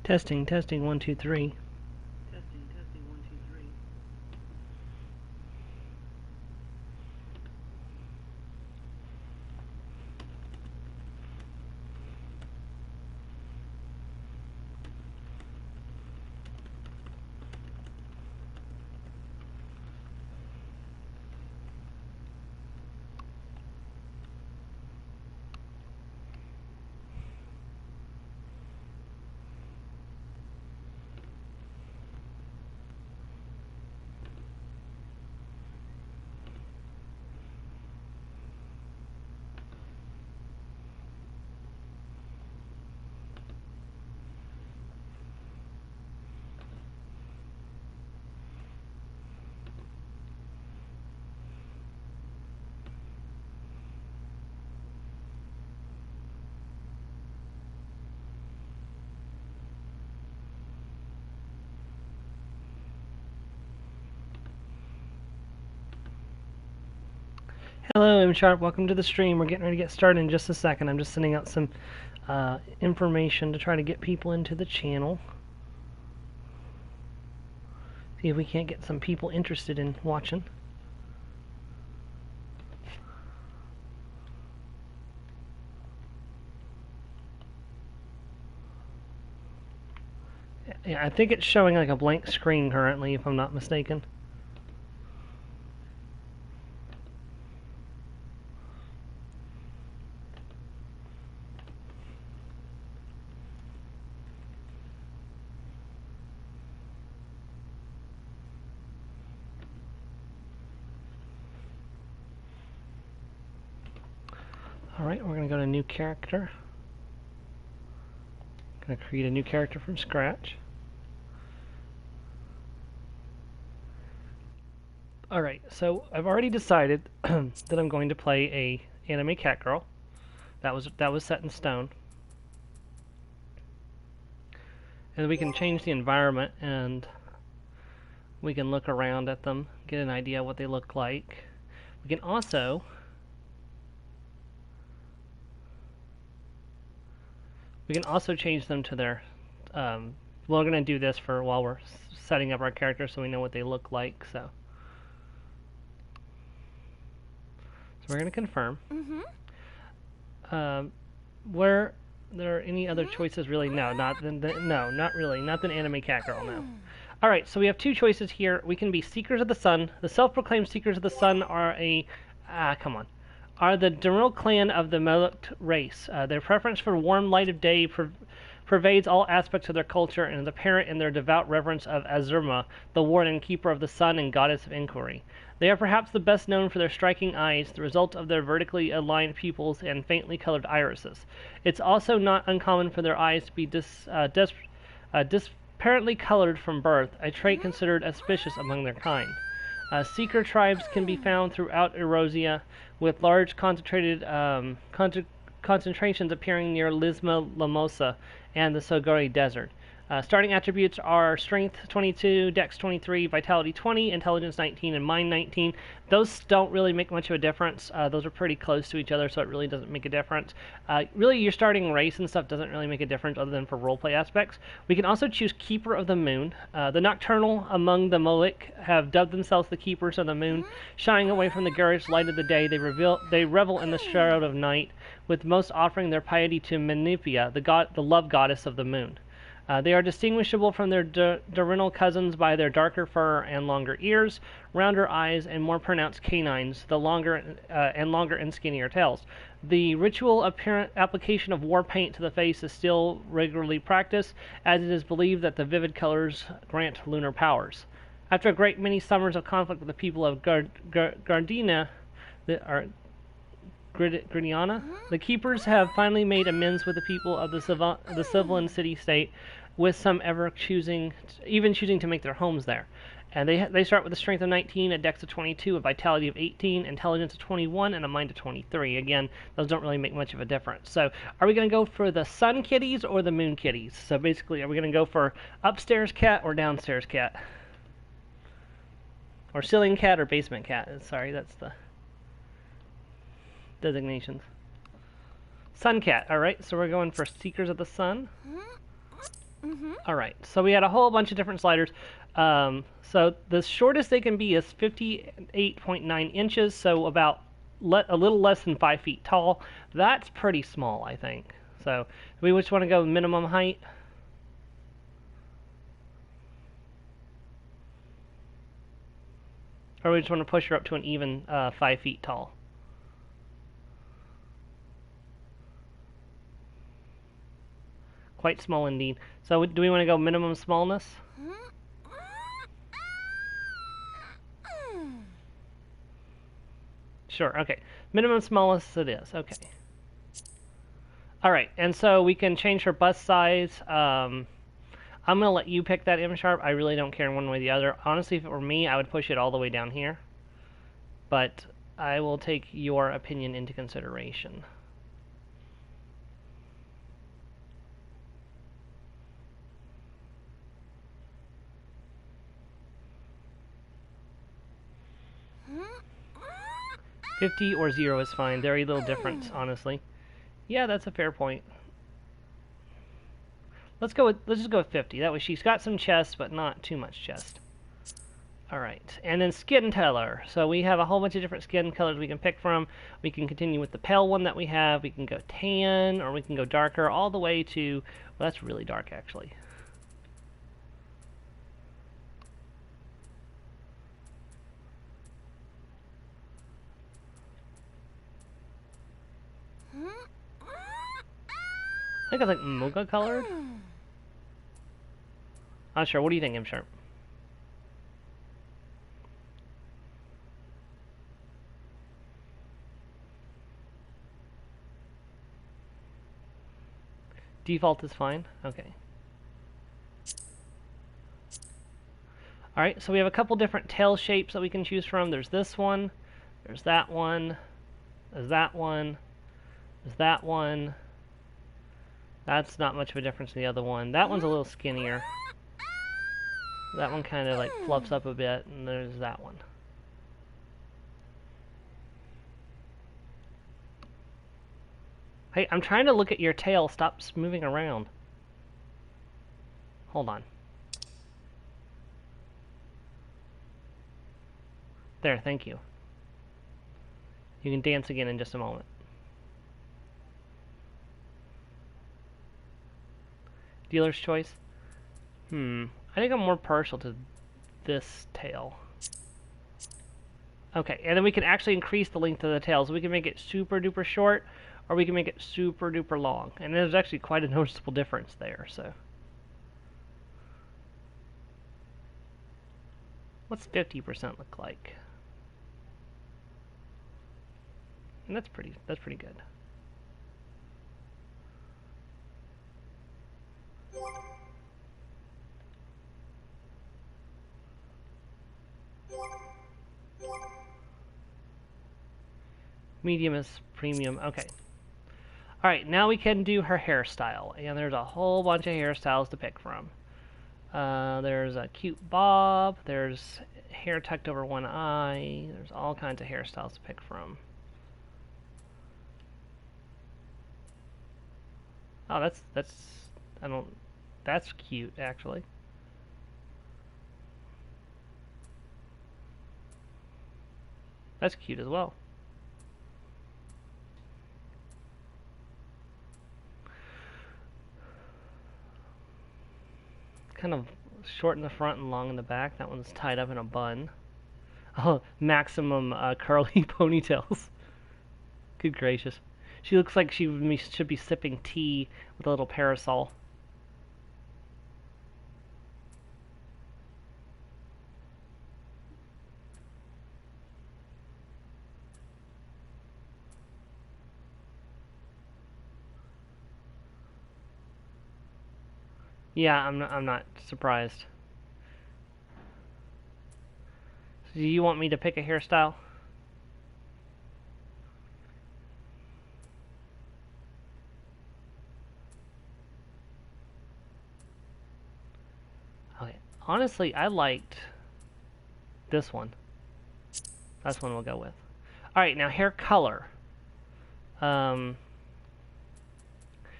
Testing, testing, 1, 2, 3. Hello, M Sharp. Welcome to the stream. We're getting ready to get started in just a second. I'm just sending out some information to try to get people into the channel. See if we can't get some people interested in watching. Yeah, I think it's showing like a blank screen currently, if I'm not mistaken. Alright, we're going to go to new character. Going to create a new character from scratch. Alright, so I've already decided that I'm going to play a anime cat girl. That was set in stone. And we can change the environment and we can look around at them, get an idea what they look like. We can also change them to their we're going to do this for while we're setting up our character so we know what they look like. So we're going to confirm. Were there any other choices? Really? No, not really. Not the anime cat girl, no. Alright, so we have two choices here. We can be Seekers of the Sun. The self-proclaimed Seekers of the Sun are are the Dural clan of the Moloch race. Their preference for warm light of day pervades all aspects of their culture and is apparent in their devout reverence of Azurma, the warden and keeper of the sun and goddess of inquiry. They are perhaps the best known for their striking eyes, the result of their vertically aligned pupils and faintly colored irises. It's also not uncommon for their eyes to be disparately colored from birth, a trait considered auspicious among their kind. Seeker tribes can be found throughout Eurasia, with large concentrations appearing near Lisma Lamosa and the Sogori Desert. Starting attributes are Strength 22, Dex 23, Vitality 20, Intelligence 19, and Mind 19. Those don't really make much of a difference. Those are pretty close to each other, so it really doesn't make a difference. Really, your starting race and stuff doesn't really make a difference other than for roleplay aspects. We can also choose Keeper of the Moon. The Nocturnal among the Moloch have dubbed themselves the Keepers of the Moon. Shying away from the garish light of the day, they revel in the shadow of night, with most offering their piety to Menipia, the love goddess of the moon. They are distinguishable from their diurnal cousins by their darker fur and longer ears, rounder eyes, and more pronounced canines, the longer and skinnier tails. The ritual application of war paint to the face is still regularly practiced, as it is believed that the vivid colors grant lunar powers. After a great many summers of conflict with the people of Gardina, Gridiana, the Keepers have finally made amends with the people of the Civilan city-state, with some even choosing to make their homes there. And they start with a strength of 19, a dex of 22, a vitality of 18, intelligence of 21, and a mind of 23. Again, those don't really make much of a difference. So are we going to go for the sun kitties or the moon kitties? So basically, are we going to go for upstairs cat or downstairs cat? Or ceiling cat or basement cat? Sorry, that's the designations. Sun cat. Alright, so we're going for Seekers of the Sun. Alright, so we had a whole bunch of different sliders. So the shortest they can be is 58.9 inches, so about a little less than 5 feet tall. That's pretty small, I think. So we just want to go minimum height. Or we just want to push her up to an even 5 feet tall. Quite small indeed. So do we want to go minimum smallness? Sure, okay. Minimum smallness it is, okay. Alright, and so we can change her bust size. I'm going to let you pick that M-sharp. I really don't care one way or the other. Honestly, if it were me, I would push it all the way down here. But I will take your opinion into consideration. $50 or $0 is fine. Very little difference, honestly. Yeah, that's a fair point. Let's just go with 50. That way she's got some chest, but not too much chest. Alright, and then skin color. So we have a whole bunch of different skin colors we can pick from. We can continue with the pale one that we have. We can go tan, or we can go darker, all the way to... Well, that's really dark, actually. I think it's like mocha colored. Not sure. What do you think, M-sharp? Default is fine. Okay. Alright, so we have a couple different tail shapes that we can choose from. There's this one. There's that one. There's that one. There's that one. That's not much of a difference in the other one. That one's a little skinnier. That one kind of like fluffs up a bit, and there's that one. Hey, I'm trying to look at your tail. Stop moving around. Hold on. There, thank you. You can dance again in just a moment. Dealer's choice? I think I'm more partial to this tail. Okay, and then we can actually increase the length of the tail. So we can make it super duper short, or we can make it super duper long. And there's actually quite a noticeable difference there, so. What's 50% look like? And that's pretty good. Medium is premium. Okay. Alright, now we can do her hairstyle. And there's a whole bunch of hairstyles to pick from. There's a cute bob. There's hair tucked over one eye. There's all kinds of hairstyles to pick from. Oh, that's cute, actually. That's cute as well. Kind of short in the front and long in the back. That one's tied up in a bun. Oh, maximum curly ponytails. Good gracious. She looks like she should be sipping tea with a little parasol. Yeah, I'm not surprised. So do you want me to pick a hairstyle? Okay. Honestly, I liked this one. That's one we'll go with. Alright, now hair color.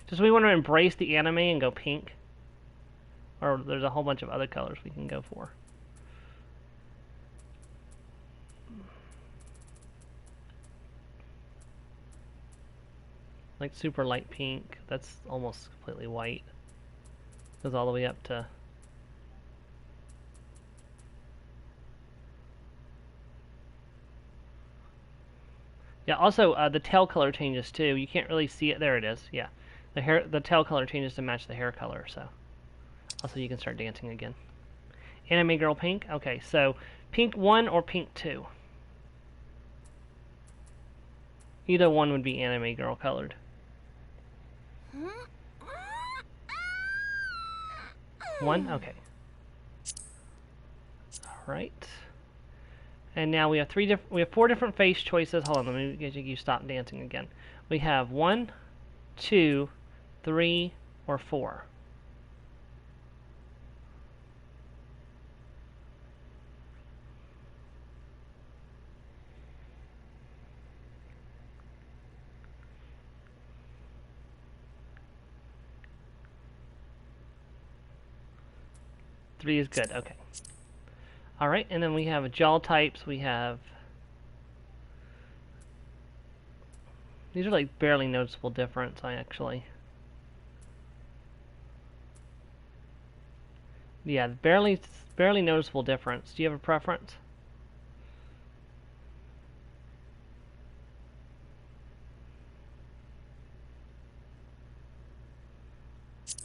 Just we want to embrace the anime and go pink. Or there's a whole bunch of other colors we can go for. Like super light pink, that's almost completely white. Goes all the way up to... Yeah, also the tail color changes too. You can't really see it. There it is. Yeah, the tail color changes to match the hair color. So also you can start dancing again. Anime girl pink. Okay, so pink 1 or pink 2. Either one would be anime girl colored. 1. Okay. All right. And now we have 4 different face choices. Hold on, let me get you stop dancing again. We have 1, 2, 3, or 4. Three is good. Okay. All right, and then we have jaw types. We have... These are like barely noticeable difference, actually. Yeah, barely noticeable difference. Do you have a preference?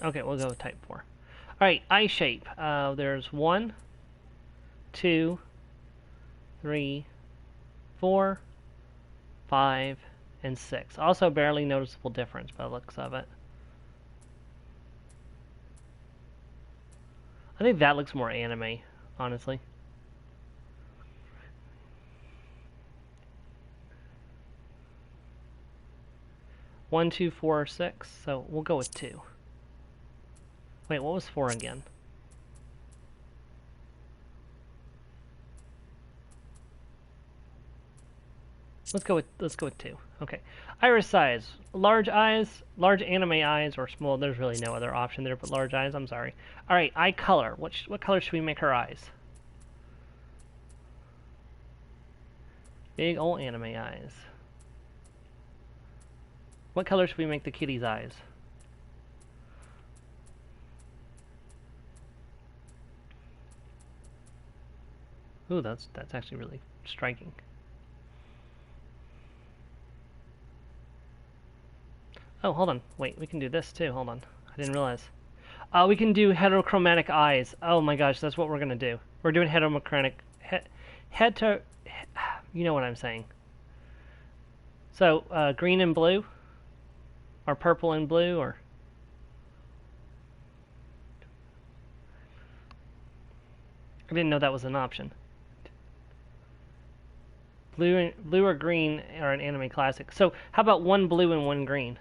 Okay, we'll go with type 4. All right, eye shape. There's 1, 2, 3, 4, 5, and 6. Also barely noticeable difference by the looks of it. I think that looks more anime, honestly. One, 2, 4, or 6. So we'll go with 2. Wait, what was 4 again? Let's go with 2. Okay. Iris size. Large eyes, large anime eyes, or small. There's really no other option there but large eyes. I'm sorry. All right. Eye color. What color should we make her eyes? Big old anime eyes. What color should we make the kitty's eyes? Ooh, that's actually really striking. Oh, hold on. Wait, we can do this too. Hold on. I didn't realize. We can do heterochromatic eyes. Oh my gosh, that's what we're gonna do. We're doing heterochromatic. You know what I'm saying. So, green and blue? Or purple and blue? Or... I didn't know that was an option. Blue or green are an anime classic. So, how about 1 blue and 1 green?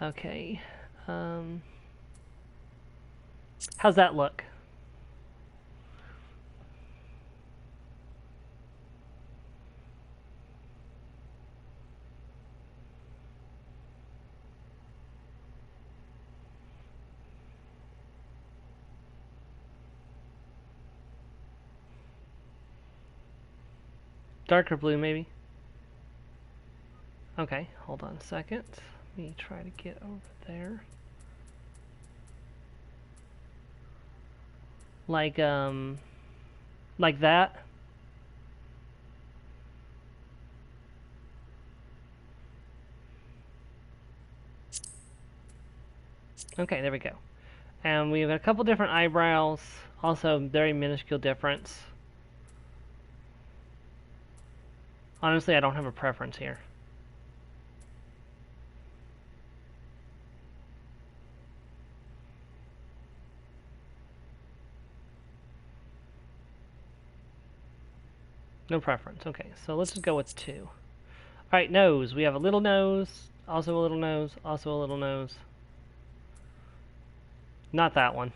Okay. How's that look? Darker blue, maybe? Okay, hold on a second. Let me try to get over there. Like that? Okay, there we go. And we have a couple different eyebrows. Also, very minuscule difference. Honestly, I don't have a preference here. No preference. Okay, so let's just go with 2. Alright, nose. We have a little nose, also a little nose, also a little nose. Not that one.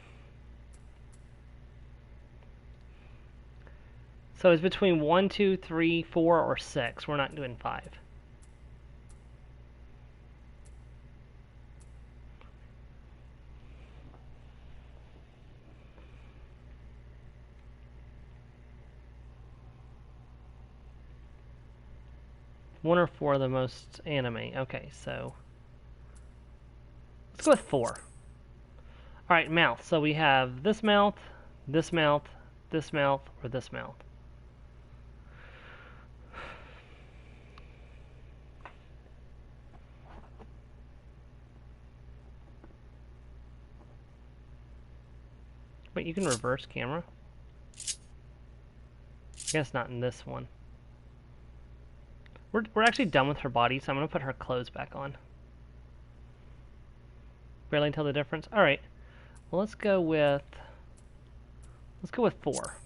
So it's between 1, 2, 3, 4, or 6. We're not doing 5. One or 4 are the most anime. Okay, so let's go with 4. Alright, mouth. So we have this mouth, this mouth, this mouth, or this mouth. But you can reverse camera. I guess not in this one. We're actually done with her body, so I'm going to put her clothes back on. Barely tell the difference? Alright. Well, let's go with 4.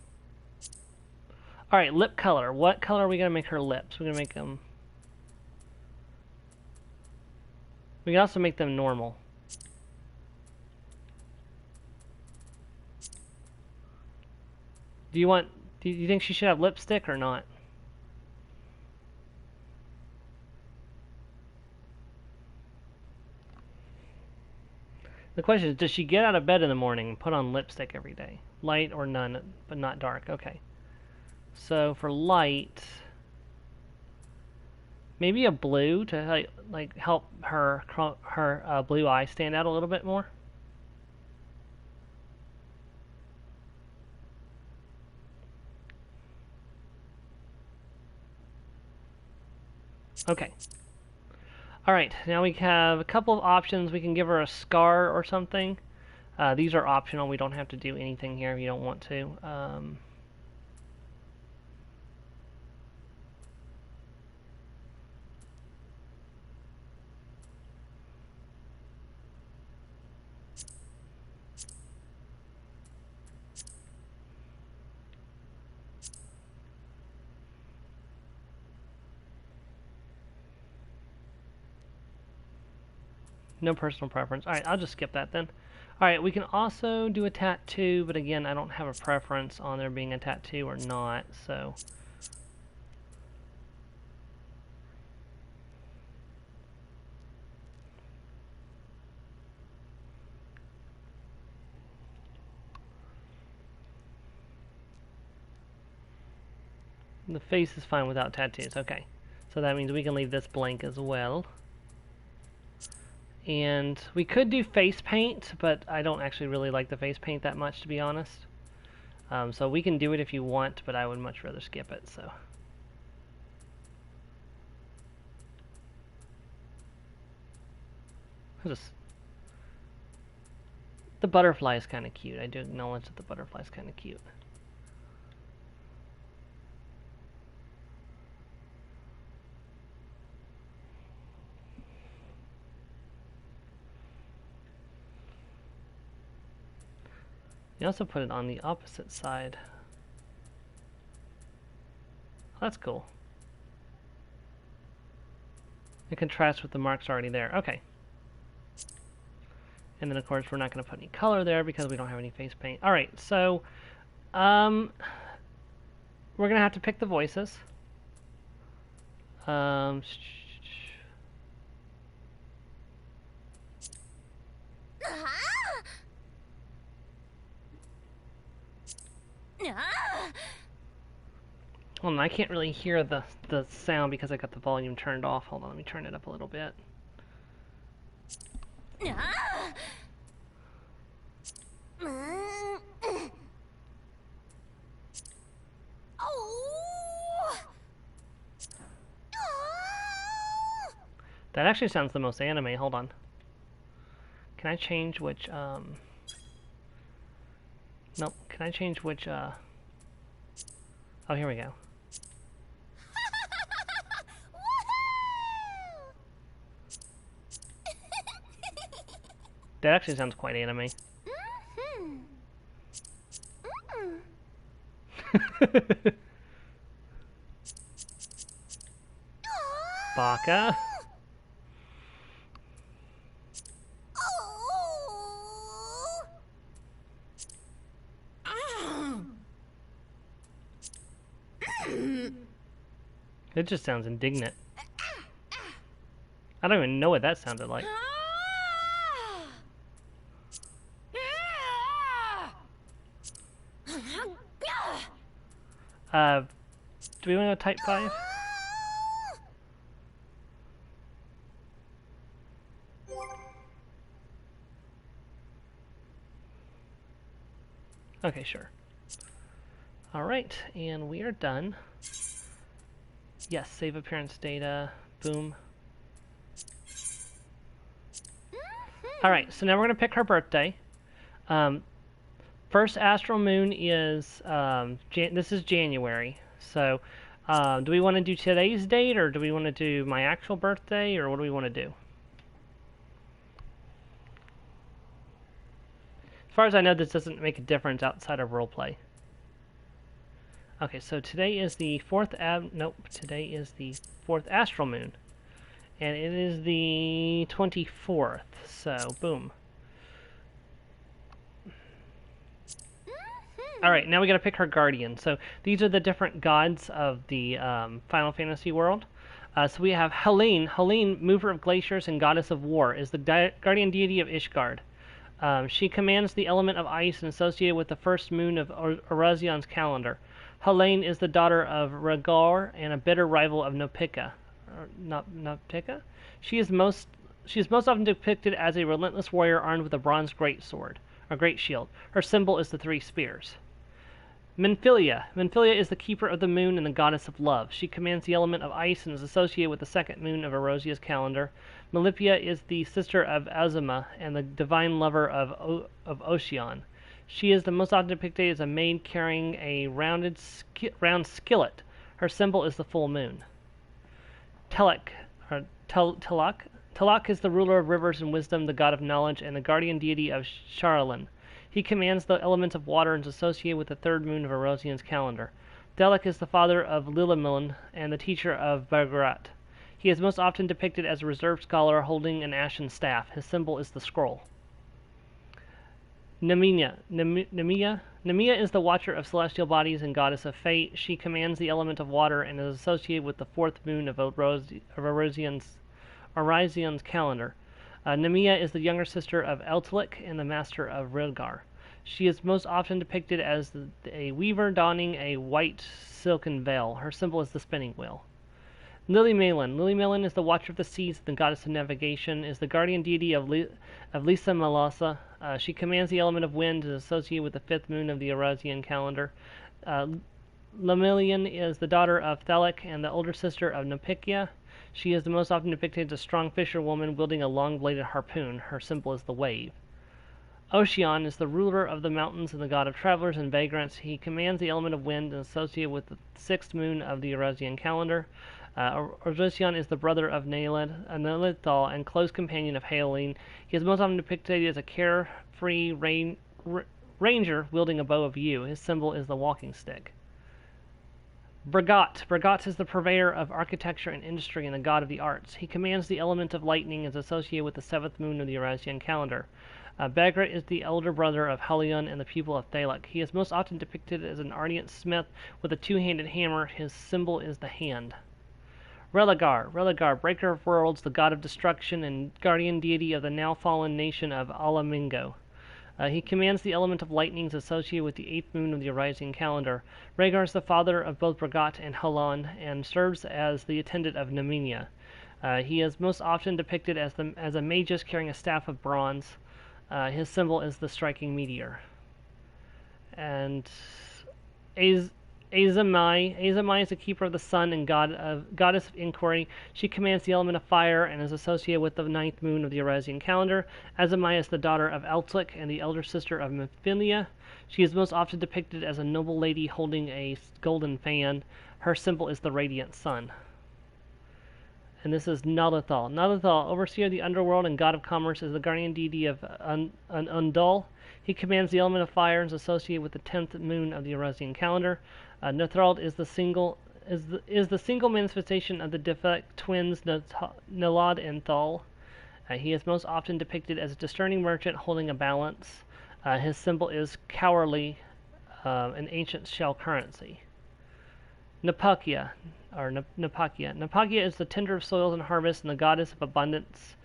Alright, lip color. What color are we going to make her lips? We're going to make them... We can also make them normal. Do you think she should have lipstick or not? The question is, does she get out of bed in the morning and put on lipstick every day? Light or none, but not dark. Okay. So for light, maybe a blue to like help her blue eye stand out a little bit more. Okay. Alright, now we have a couple of options. We can give her a scar or something. These are optional. We don't have to do anything here if you don't want to. No personal preference. Alright, I'll just skip that then. Alright, we can also do a tattoo, but again, I don't have a preference on there being a tattoo or not, so... The face is fine without tattoos. Okay. So that means we can leave this blank as well. And we could do face paint, but I don't actually really like the face paint that much, to be honest. So we can do it if you want, but I would much rather skip it, so... The butterfly is kind of cute. I do acknowledge that the butterfly is kind of cute. You also put it on the opposite side. Oh, that's cool. It contrasts with the marks already there. Okay. And then, of course, we're not going to put any color there because we don't have any face paint. Alright, so... we're going to have to pick the voices. Hold on, I can't really hear the sound because I got the volume turned off. Hold on, let me turn it up a little bit. That actually sounds the most anime. Hold on. Can I change which, Nope. Can I change which, Oh, here we go. That actually sounds quite anime. Baka. It just sounds indignant. I don't even know what that sounded like. Do we want to go type 5? Okay, sure. Alright, and we are done. Yes, save appearance data. Boom. Alright, so now we're going to pick her birthday. First astral moon is, this is January. So, do we want to do today's date, or do we want to do my actual birthday, or what do we want to do? As far as I know, this doesn't make a difference outside of roleplay. Okay, so today is the today is the 4th astral moon. And it is the 24th, so boom. Alright, now we gotta pick her guardian. So these are the different gods of the Final Fantasy world. So we have Helene. Helene, mover of glaciers and goddess of war, is the guardian deity of Ishgard. She commands the element of ice and associated with the first moon of Erazion's calendar. Helene is the daughter of Rhaegar and a bitter rival of Nopika. Noptika? She is most often depicted as a relentless warrior armed with a bronze greatsword, or great shield. Her symbol is the 3 spears. Menphilia. Menphilia is the keeper of the moon and the goddess of love. She commands the element of ice and is associated with the 2nd moon of Erosia's calendar. Melipia is the sister of Azuma and the divine lover of Ocean. She is the most often depicted as a maid carrying a round skillet. Her symbol is the full moon. Telek is the ruler of rivers and wisdom, the god of knowledge, and the guardian deity of Sharlan. He commands the element of water and is associated with the 3rd moon of Erosian's calendar. Telek is the father of Lilimiln and the teacher of Bagrat. He is most often depicted as a reserved scholar holding an ashen staff. His symbol is the scroll. Nemia is the watcher of celestial bodies and goddess of fate. She commands the element of water and is associated with the 4th moon of Erazion's calendar. Nemia is the younger sister of Eltalik and the master of Rilgar. She is most often depicted as a weaver donning a white silken veil. Her symbol is the spinning wheel. Lilymalin. Lilymalin is the watcher of the seas, the goddess of navigation, is the guardian deity of Lisa Malasa. She commands the element of wind and is associated with the 5th moon of the Erasian calendar. Lemillion is the daughter of Thalek and the older sister of Nopikia. She is the most often depicted as a strong fisherwoman wielding a long-bladed harpoon. Her symbol is the wave. Ocean is the ruler of the mountains and the god of travelers and vagrants. He commands the element of wind and is associated with the 6th moon of the Erasian calendar. Ocean is the brother of Nelithal and close companion of Helene. He is most often depicted as a carefree ranger wielding a bow of yew. His symbol is the walking stick. Bragot. Bragot is the purveyor of architecture and industry and the god of the arts. He commands the element of lightning and is associated with the 7th moon of the Eurasian calendar. Bagrat is the elder brother of Helion and the pupil of Thalek. He is most often depicted as an ardent smith with a 2-handed hammer. His symbol is the hand. Religar, breaker of worlds, the god of destruction and guardian deity of the now fallen nation of Alamingo. He commands the element of lightnings associated with the 8th moon of the Eurasian calendar. Rhaegar is the father of both Bragot and Halon and serves as the attendant of Nemenia. He is most often depicted as a magus carrying a staff of bronze. His symbol is the striking meteor. And Azamai is the keeper of the sun and goddess of inquiry. She commands the element of fire and is associated with the 9th moon of the Eurasian calendar. Azamai is the daughter of Eltlik and the elder sister of Mephilia. She is most often depicted as a noble lady holding a golden fan. Her symbol is the radiant sun. And this is Nalithal. Nalithal, overseer of the underworld and god of commerce, is the guardian deity of Undul. He commands the element of fire and is associated with the 10th moon of the Eurasian calendar. Nethrald is the single manifestation of the defect twins Nalad and Thal. He is most often depicted as a discerning merchant holding a balance. His symbol is cowardly, an ancient shell currency. Napakia, or Napakia. Napakia is the tender of soils and harvest and the goddess of abundance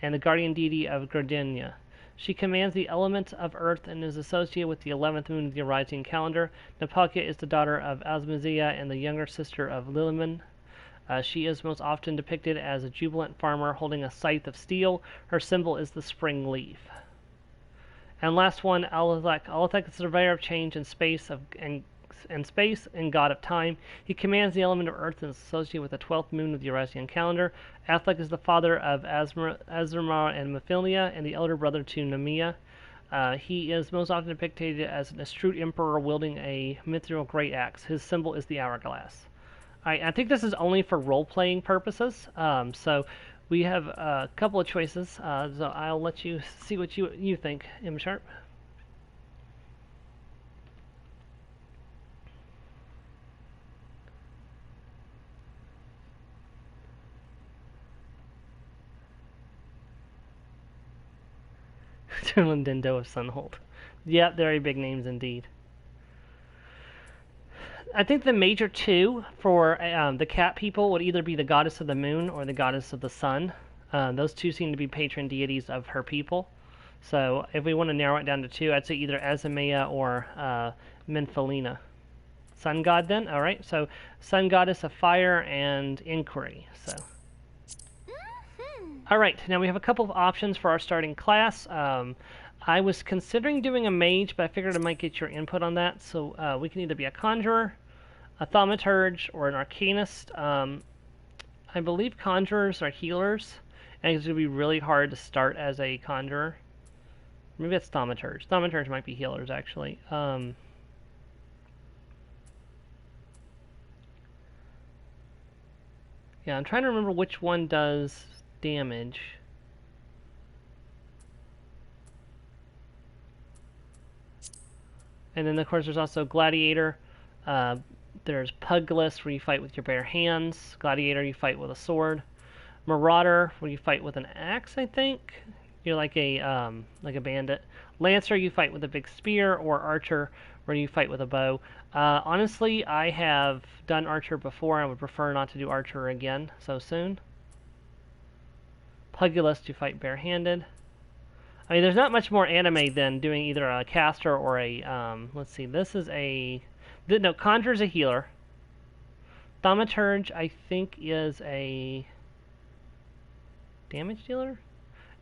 and the guardian deity of Gardenia. She commands the element of earth and is associated with the 11th moon of the Orisian calendar. Napakia is the daughter of Asmazia and the younger sister of Liliman. She is most often depicted as a jubilant farmer holding a scythe of steel. Her symbol is the spring leaf. And last one, Alathek. Alathek is the surveyor of change and space and god of time. He commands the element of earth and is associated with the 12th moon of the Eurasian calendar. Athlek is the father of Azramar and Mephilia and the elder brother to Nemea. He is most often depicted as an astute emperor wielding a mithril great axe. His symbol is the hourglass. I think this is only for role-playing purposes, so we have a couple of choices, so I'll let you see what you think, M Sharp. Dindo of Sunhold. Yeah, very big names indeed. I think the major two for the cat people would either be the goddess of the moon or the goddess of the sun. Those two seem to be patron deities of her people. So if we want to narrow it down to two, I'd say either Azamea or Menphelina. Sun god then? Alright, so sun goddess of fire and inquiry. So. Alright, now we have a couple of options for our starting class. I was considering doing a mage, but I figured I might get your input on that. So we can either be a conjurer, a thaumaturge, or an arcanist. I believe conjurers are healers, and it's going to be really hard to start as a conjurer. Maybe it's thaumaturge. Thaumaturge might be healers, actually. Yeah, I'm trying to remember which one does damage. And then, of course, there's also Gladiator. There's Pugilist, where you fight with your bare hands. Gladiator, you fight with a sword. Marauder, where you fight with an axe, I think. You're like a bandit. Lancer, you fight with a big spear. Or Archer, where you fight with a bow. Honestly, I have done Archer before. I would prefer not to do Archer again so soon. Pugilist, you fight barehanded. I mean, there's not much more anime than doing either a caster or a, let's see, this is a, no, Conjurer's a healer. Thaumaturge, I think, is a damage dealer?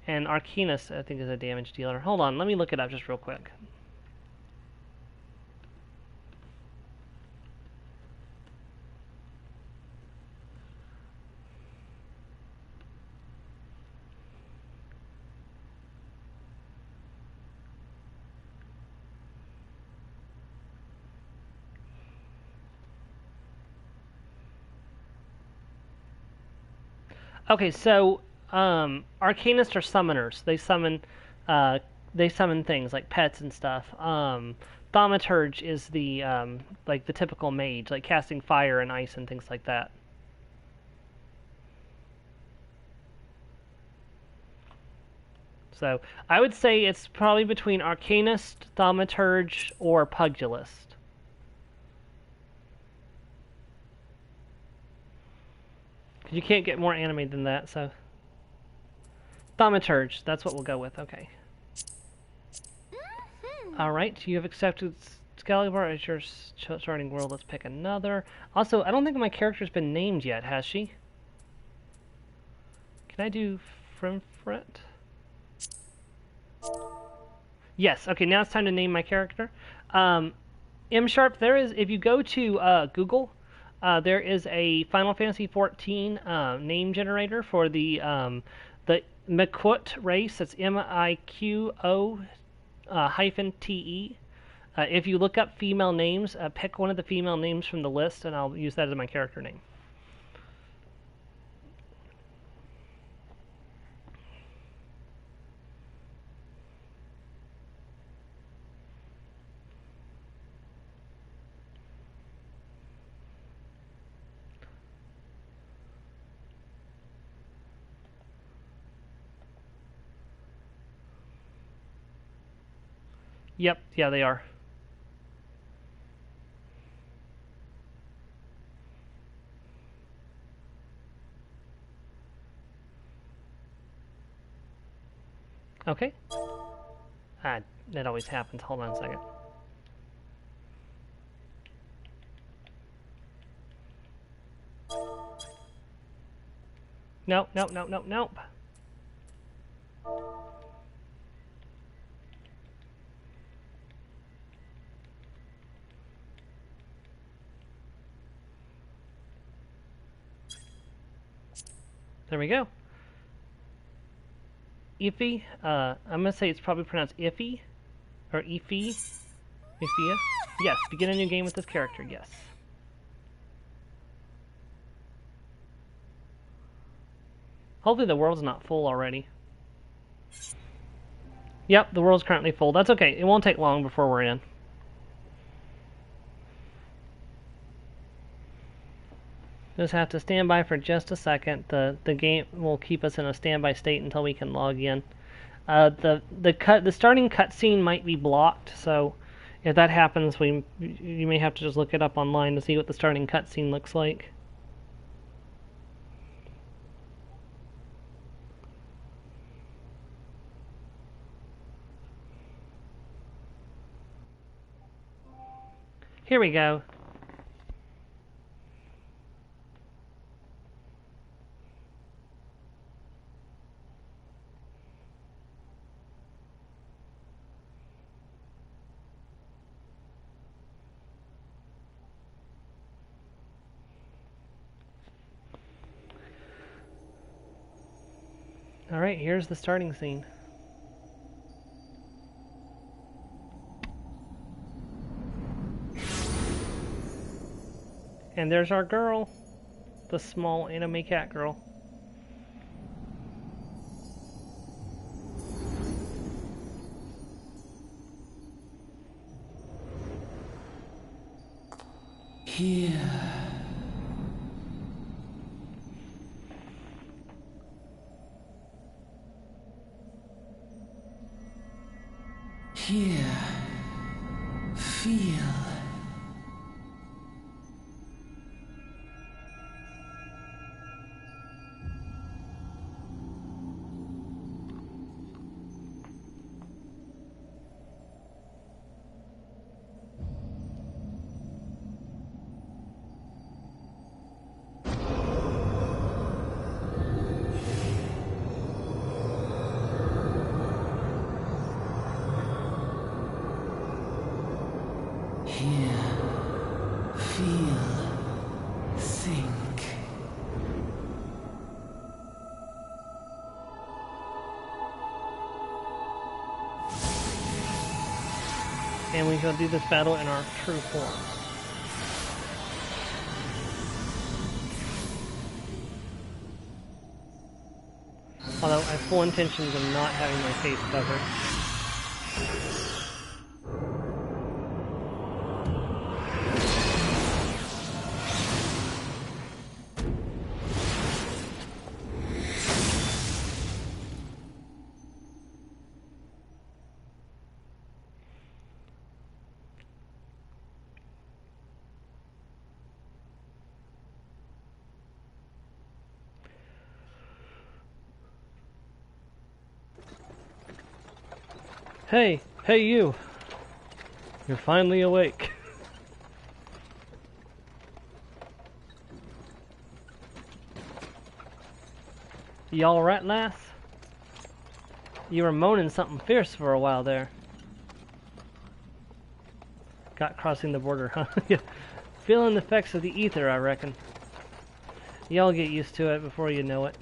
And Arcanist, I think, is a damage dealer. Hold on, let me look it up just real quick. Okay, so Arcanists are summoners. They summon things like pets and stuff. Thaumaturge is the like the typical mage, like casting fire and ice and things like that. So I would say it's probably between Arcanist, Thaumaturge, or Pugilist. You can't get more anime than that, so... Thaumaturge, that's what we'll go with, okay. Alright, you have accepted Excalibur as your starting world. Let's pick another. Also, I don't think my character's been named yet, has she? Can I do Frimfret? Yes, okay, now it's time to name my character. M-Sharp, there is, if you go to Google... there is a Final Fantasy XIV name generator for the Miqote race. That's M-I-Q-O -T-E. If you look up female names, pick one of the female names from the list, and I'll use that as my character name. Yep, yeah, they are. Okay. Ah, that always happens. Hold on a second. Nope, nope, nope, nope, nope. There we go. Iffy. I'm gonna say it's probably pronounced Iffy, or Iffy. Iffia. Yes. Begin a new game with this character. Yes. Hopefully the world's not full already. Yep, the world's currently full. That's okay. It won't take long before we're in. Just have to stand by for just a second. The game will keep us in a standby state until we can log in. The starting cutscene might be blocked, so if that happens, you may have to just look it up online to see what the starting cutscene looks like. Here we go. Alright, here's the starting scene. And there's our girl, the small anime cat girl. Here. Here. Feel. And we shall do this battle in our true form. Although I have full intentions of not having my face covered. Hey, hey you! You're finally awake. You alright, lass? You were moaning something fierce for a while there. Got crossing the border, huh? Feeling the effects of the ether, I reckon. Y'all get used to it before you know it.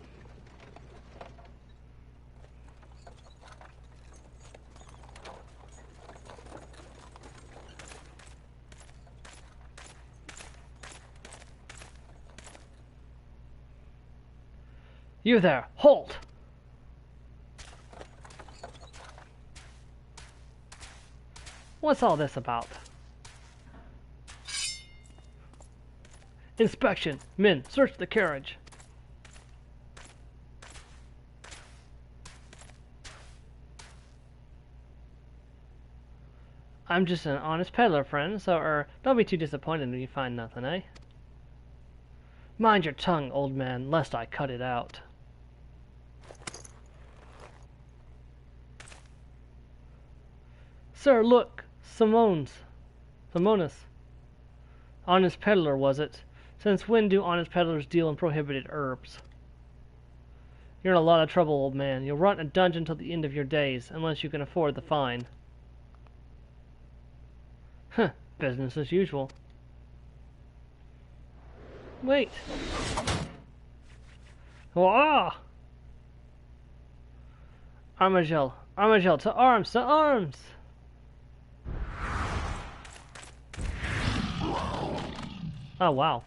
You there, halt! What's all this about? Inspection! Men, search the carriage! I'm just an honest peddler, friend, so, don't be too disappointed when you find nothing, eh? Mind your tongue, old man, lest I cut it out. Sir, look! Simonis. Honest peddler, was it? Since when do honest peddlers deal in prohibited herbs? You're in a lot of trouble, old man. You'll rot in a dungeon till the end of your days, unless you can afford the fine. Huh, business as usual. Wait. Ah! Armagel, to arms, to arms! Oh, wow.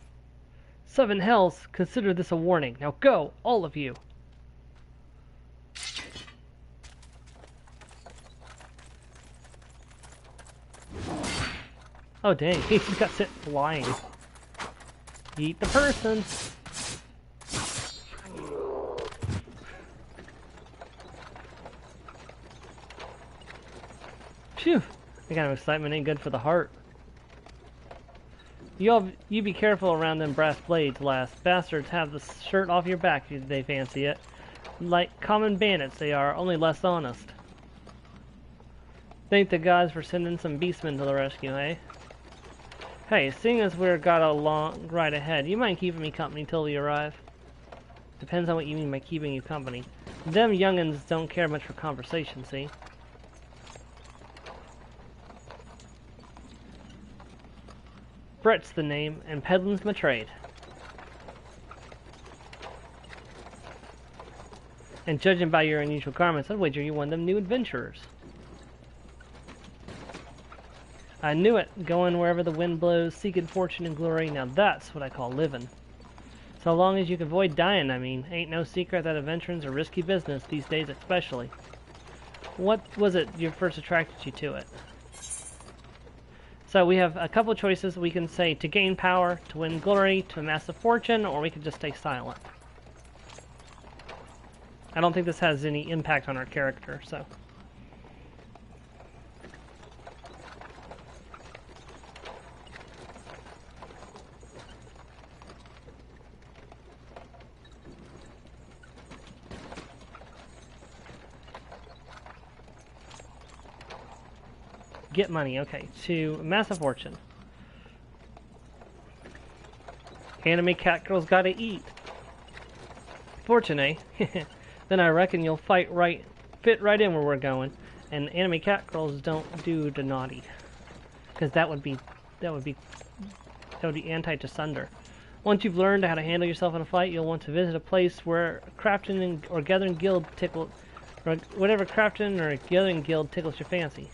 7 hells, consider this a warning. Now go, all of you. Oh, dang, he just got sent flying. Eat the person. Phew, that kind of excitement ain't good for the heart. You be careful around them brass blades, lass. Bastards have the shirt off your back if they fancy it. Like common bandits they are, only less honest. Thank the gods for sending some beastmen to the rescue, eh? Hey, seeing as we're got a long ride ahead, you mind keeping me company till we arrive? Depends on what you mean by keeping you company. Them young'uns don't care much for conversation, see? Brett's the name, and peddling's my trade. And judging by your unusual garments, I'd wager you're one of them new adventurers. I knew it, going wherever the wind blows, seeking fortune and glory, now that's what I call living. So long as you can avoid dying, I mean. Ain't no secret that adventuring's a risky business, these days especially. What was it that first attracted you to it? So we have a couple of choices. We can say to gain power, to win glory, to amass a fortune, or we can just stay silent. I don't think this has any impact on our character, so... Get money, okay. To amass a fortune. Anime cat girls gotta eat. Fortune, eh? Then I reckon you'll fit right in where we're going. And anime cat girls don't do the naughty. Because that would be anti-Jasunder. Once you've learned how to handle yourself in a fight, you'll want to visit a place where crafting or gathering guild tickle, or whatever crafting or gathering guild tickles your fancy.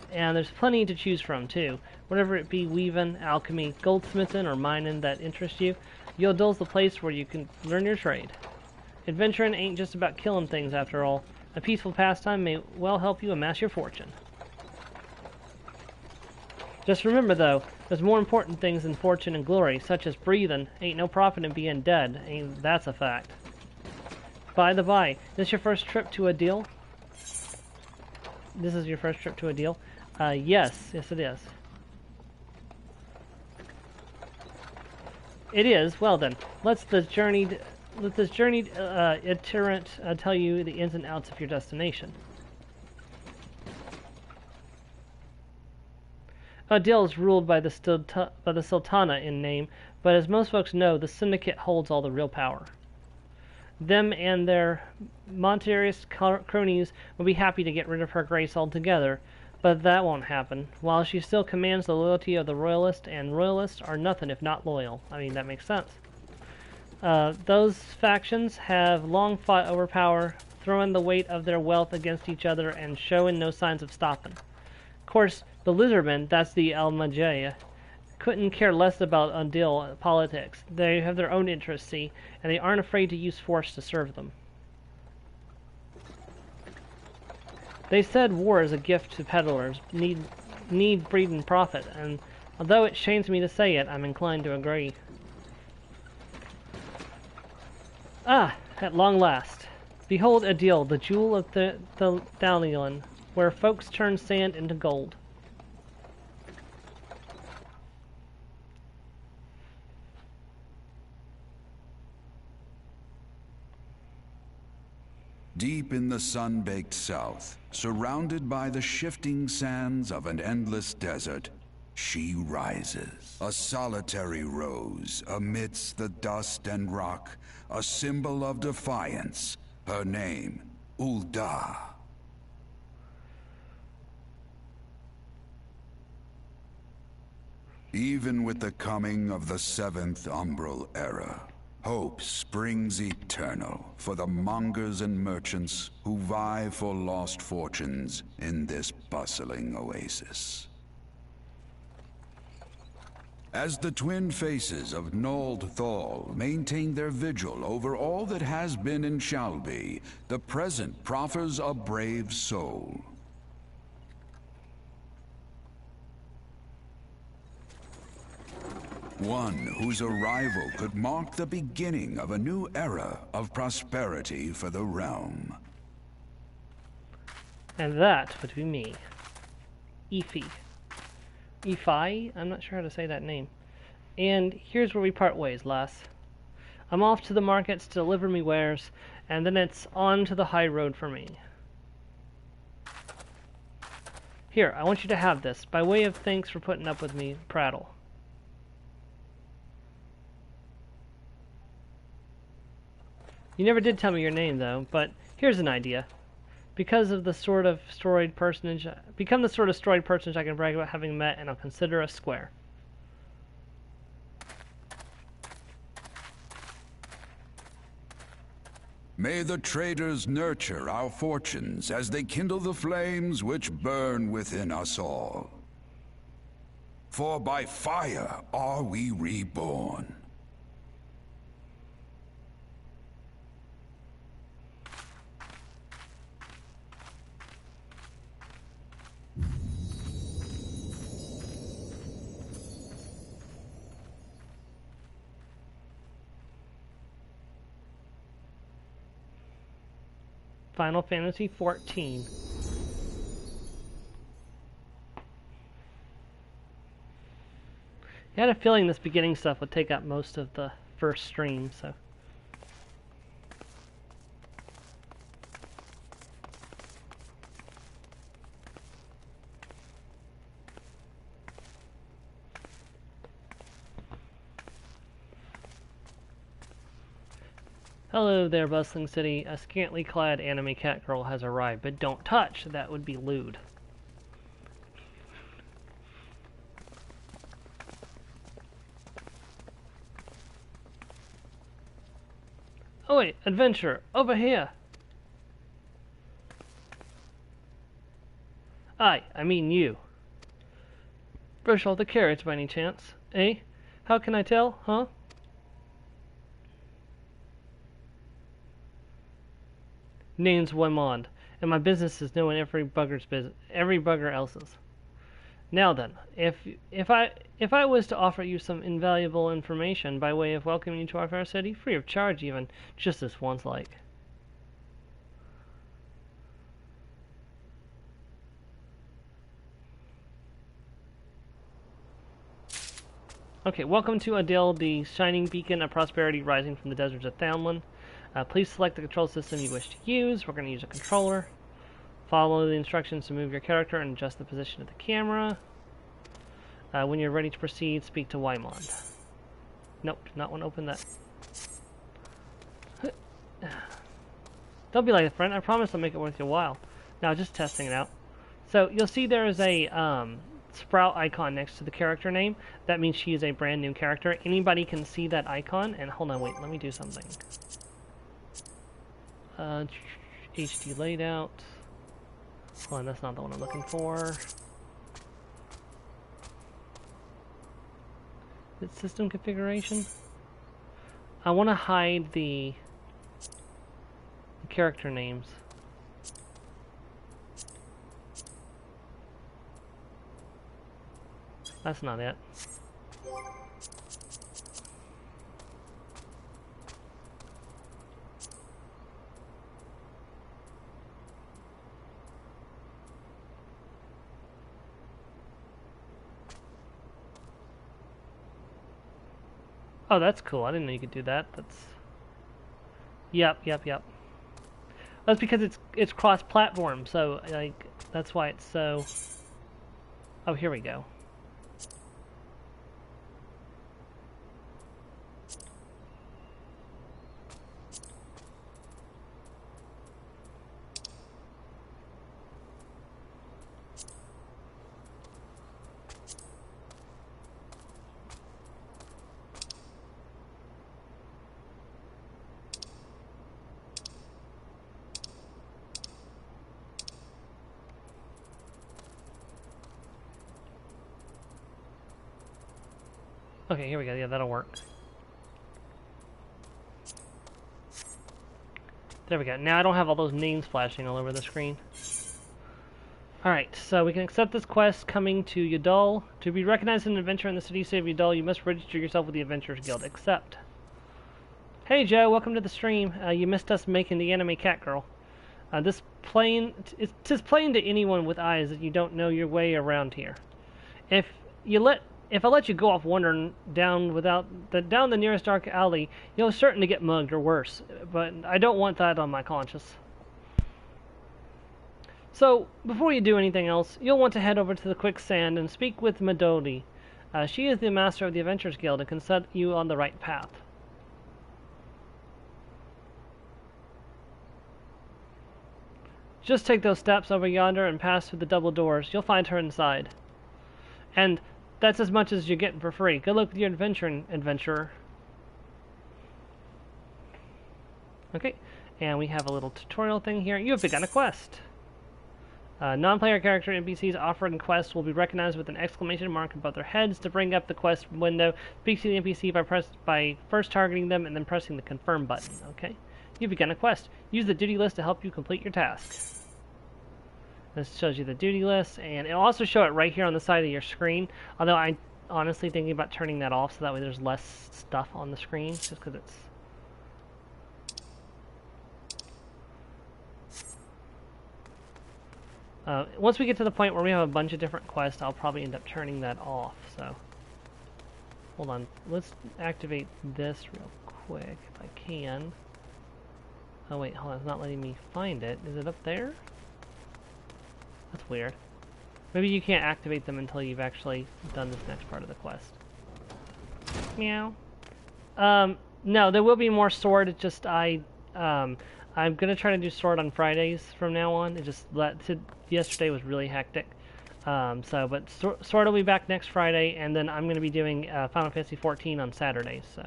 And there's plenty to choose from, too. Whatever it be weaving, alchemy, goldsmithing, or mining that interests you, Yodul's the place where you can learn your trade. Adventuring ain't just about killing things, after all. A peaceful pastime may well help you amass your fortune. Just remember, though, there's more important things than fortune and glory, such as breathing. Ain't no profit in being dead. That's a fact. By the by, this your first trip to a deal? This is your first trip to a deal? Yes it is. It is. Well then, let this journeyed itinerant tell you the ins and outs of your destination. Adil is ruled by the Sultana in name, but as most folks know, the Syndicate holds all the real power. Them and their Monterius cronies will be happy to get rid of her grace altogether, but that won't happen. While she still commands the loyalty of the Royalist, and Royalists are nothing if not loyal. I mean, that makes sense. Those factions have long fought over power, throwing the weight of their wealth against each other and showing no signs of stopping. Of course, the Lizardmen, that's the Almajaya, couldn't care less about Undil politics. They have their own interests, see, and they aren't afraid to use force to serve them. They said war is a gift to peddlers, need breed and profit, and although it shames me to say it, I'm inclined to agree. Ah, at long last. Behold Adil, the jewel of the Thalion, where folks turn sand into gold. Deep in the sun-baked south, surrounded by the shifting sands of an endless desert, she rises. A solitary rose amidst the dust and rock, a symbol of defiance. Her name, Ulda. Even with the coming of the seventh umbral era, hope springs eternal for the mongers and merchants who vie for lost fortunes in this bustling oasis. As the twin faces of Nold Thal maintain their vigil over all that has been and shall be, the present proffers a brave soul. One whose arrival could mark the beginning of a new era of prosperity for the realm. And that would be me. Efi. Efi? I'm not sure how to say that name. And here's where we part ways, lass. I'm off to the markets to deliver me wares, and then it's on to the high road for me. Here, I want you to have this, by way of thanks for putting up with me, prattle. You never did tell me your name, though, but here's an idea. Become the sort of storied personage I can brag about having met, and I'll consider us square. May the traders nurture our fortunes as they kindle the flames which burn within us all. For by fire are we reborn. Final Fantasy XIV. I had a feeling this beginning stuff would take up most of the first stream, so. Hello there, bustling city. A scantily clad anime cat girl has arrived, but don't touch. That would be lewd. Oh wait, adventure, over here. I mean you. Brush all the carrots by any chance, eh? How can I tell, huh? Name's Wymond, and my business is knowing every bugger else's. Now then, if I was to offer you some invaluable information by way of welcoming you to our fair city, free of charge even, just as once like. Okay, welcome to Adil, the shining beacon of prosperity rising from the deserts of Thamlin. Please select the control system you wish to use. We're going to use a controller. Follow the instructions to move your character and adjust the position of the camera. When you're ready to proceed, speak to Wymond. Nope, did not want to open that. Don't be like a friend. I promise I'll make it worth your while. Now, just testing it out. So, you'll see there is a sprout icon next to the character name. That means she is a brand new character. Anybody can see that icon. And hold on, wait, let me do something. HD layout. Hold on, that's not the one I'm looking for. It's system configuration. I want to hide the character names. That's not it. Oh, that's cool. I didn't know you could do that. That's... Yep. That's because it's cross-platform, so like that's why it's so. Oh, here we go. Okay, here we go. Yeah, that'll work. There we go. Now I don't have all those names flashing all over the screen. Alright, so we can accept this quest coming to Yadul. To be recognized as an adventurer in the city-state of Yadul, you must register yourself with the Adventurers Guild. Accept. Hey Joe, welcome to the stream. You missed us making the anime cat girl. Tis plain to anyone with eyes that you don't know your way around here. If I let you go off wandering down down the nearest dark alley, you're certain to get mugged or worse. But I don't want that on my conscience. So, before you do anything else, you'll want to head over to the quicksand and speak with Medodi. She is the master of the Adventurers Guild and can set you on the right path. Just take those steps over yonder and pass through the double doors. You'll find her inside. And that's as much as you're getting for free. Good luck with your adventurer. Okay, and we have a little tutorial thing here. You have begun a quest. Non-player character NPCs offering quests will be recognized with an exclamation mark above their heads. To bring up the quest window, speak to the NPC by first targeting them and then pressing the confirm button. Okay, you've begun a quest. Use the duty list to help you complete your task. This shows you the duty list, and it'll also show it right here on the side of your screen. Although I'm honestly thinking about turning that off so that way there's less stuff on the screen, just because it's... once we get to the point where we have a bunch of different quests, I'll probably end up turning that off, so... Hold on, let's activate this real quick, if I can. Oh wait, hold on, it's not letting me find it. Is it up there? That's weird. Maybe you can't activate them until you've actually done this next part of the quest. Meow. No, there will be more sword. It's just I'm gonna try to do sword on Fridays from now on. It just yesterday was really hectic. But sword will be back next Friday, and then I'm gonna be doing Final Fantasy XIV on Saturdays. So.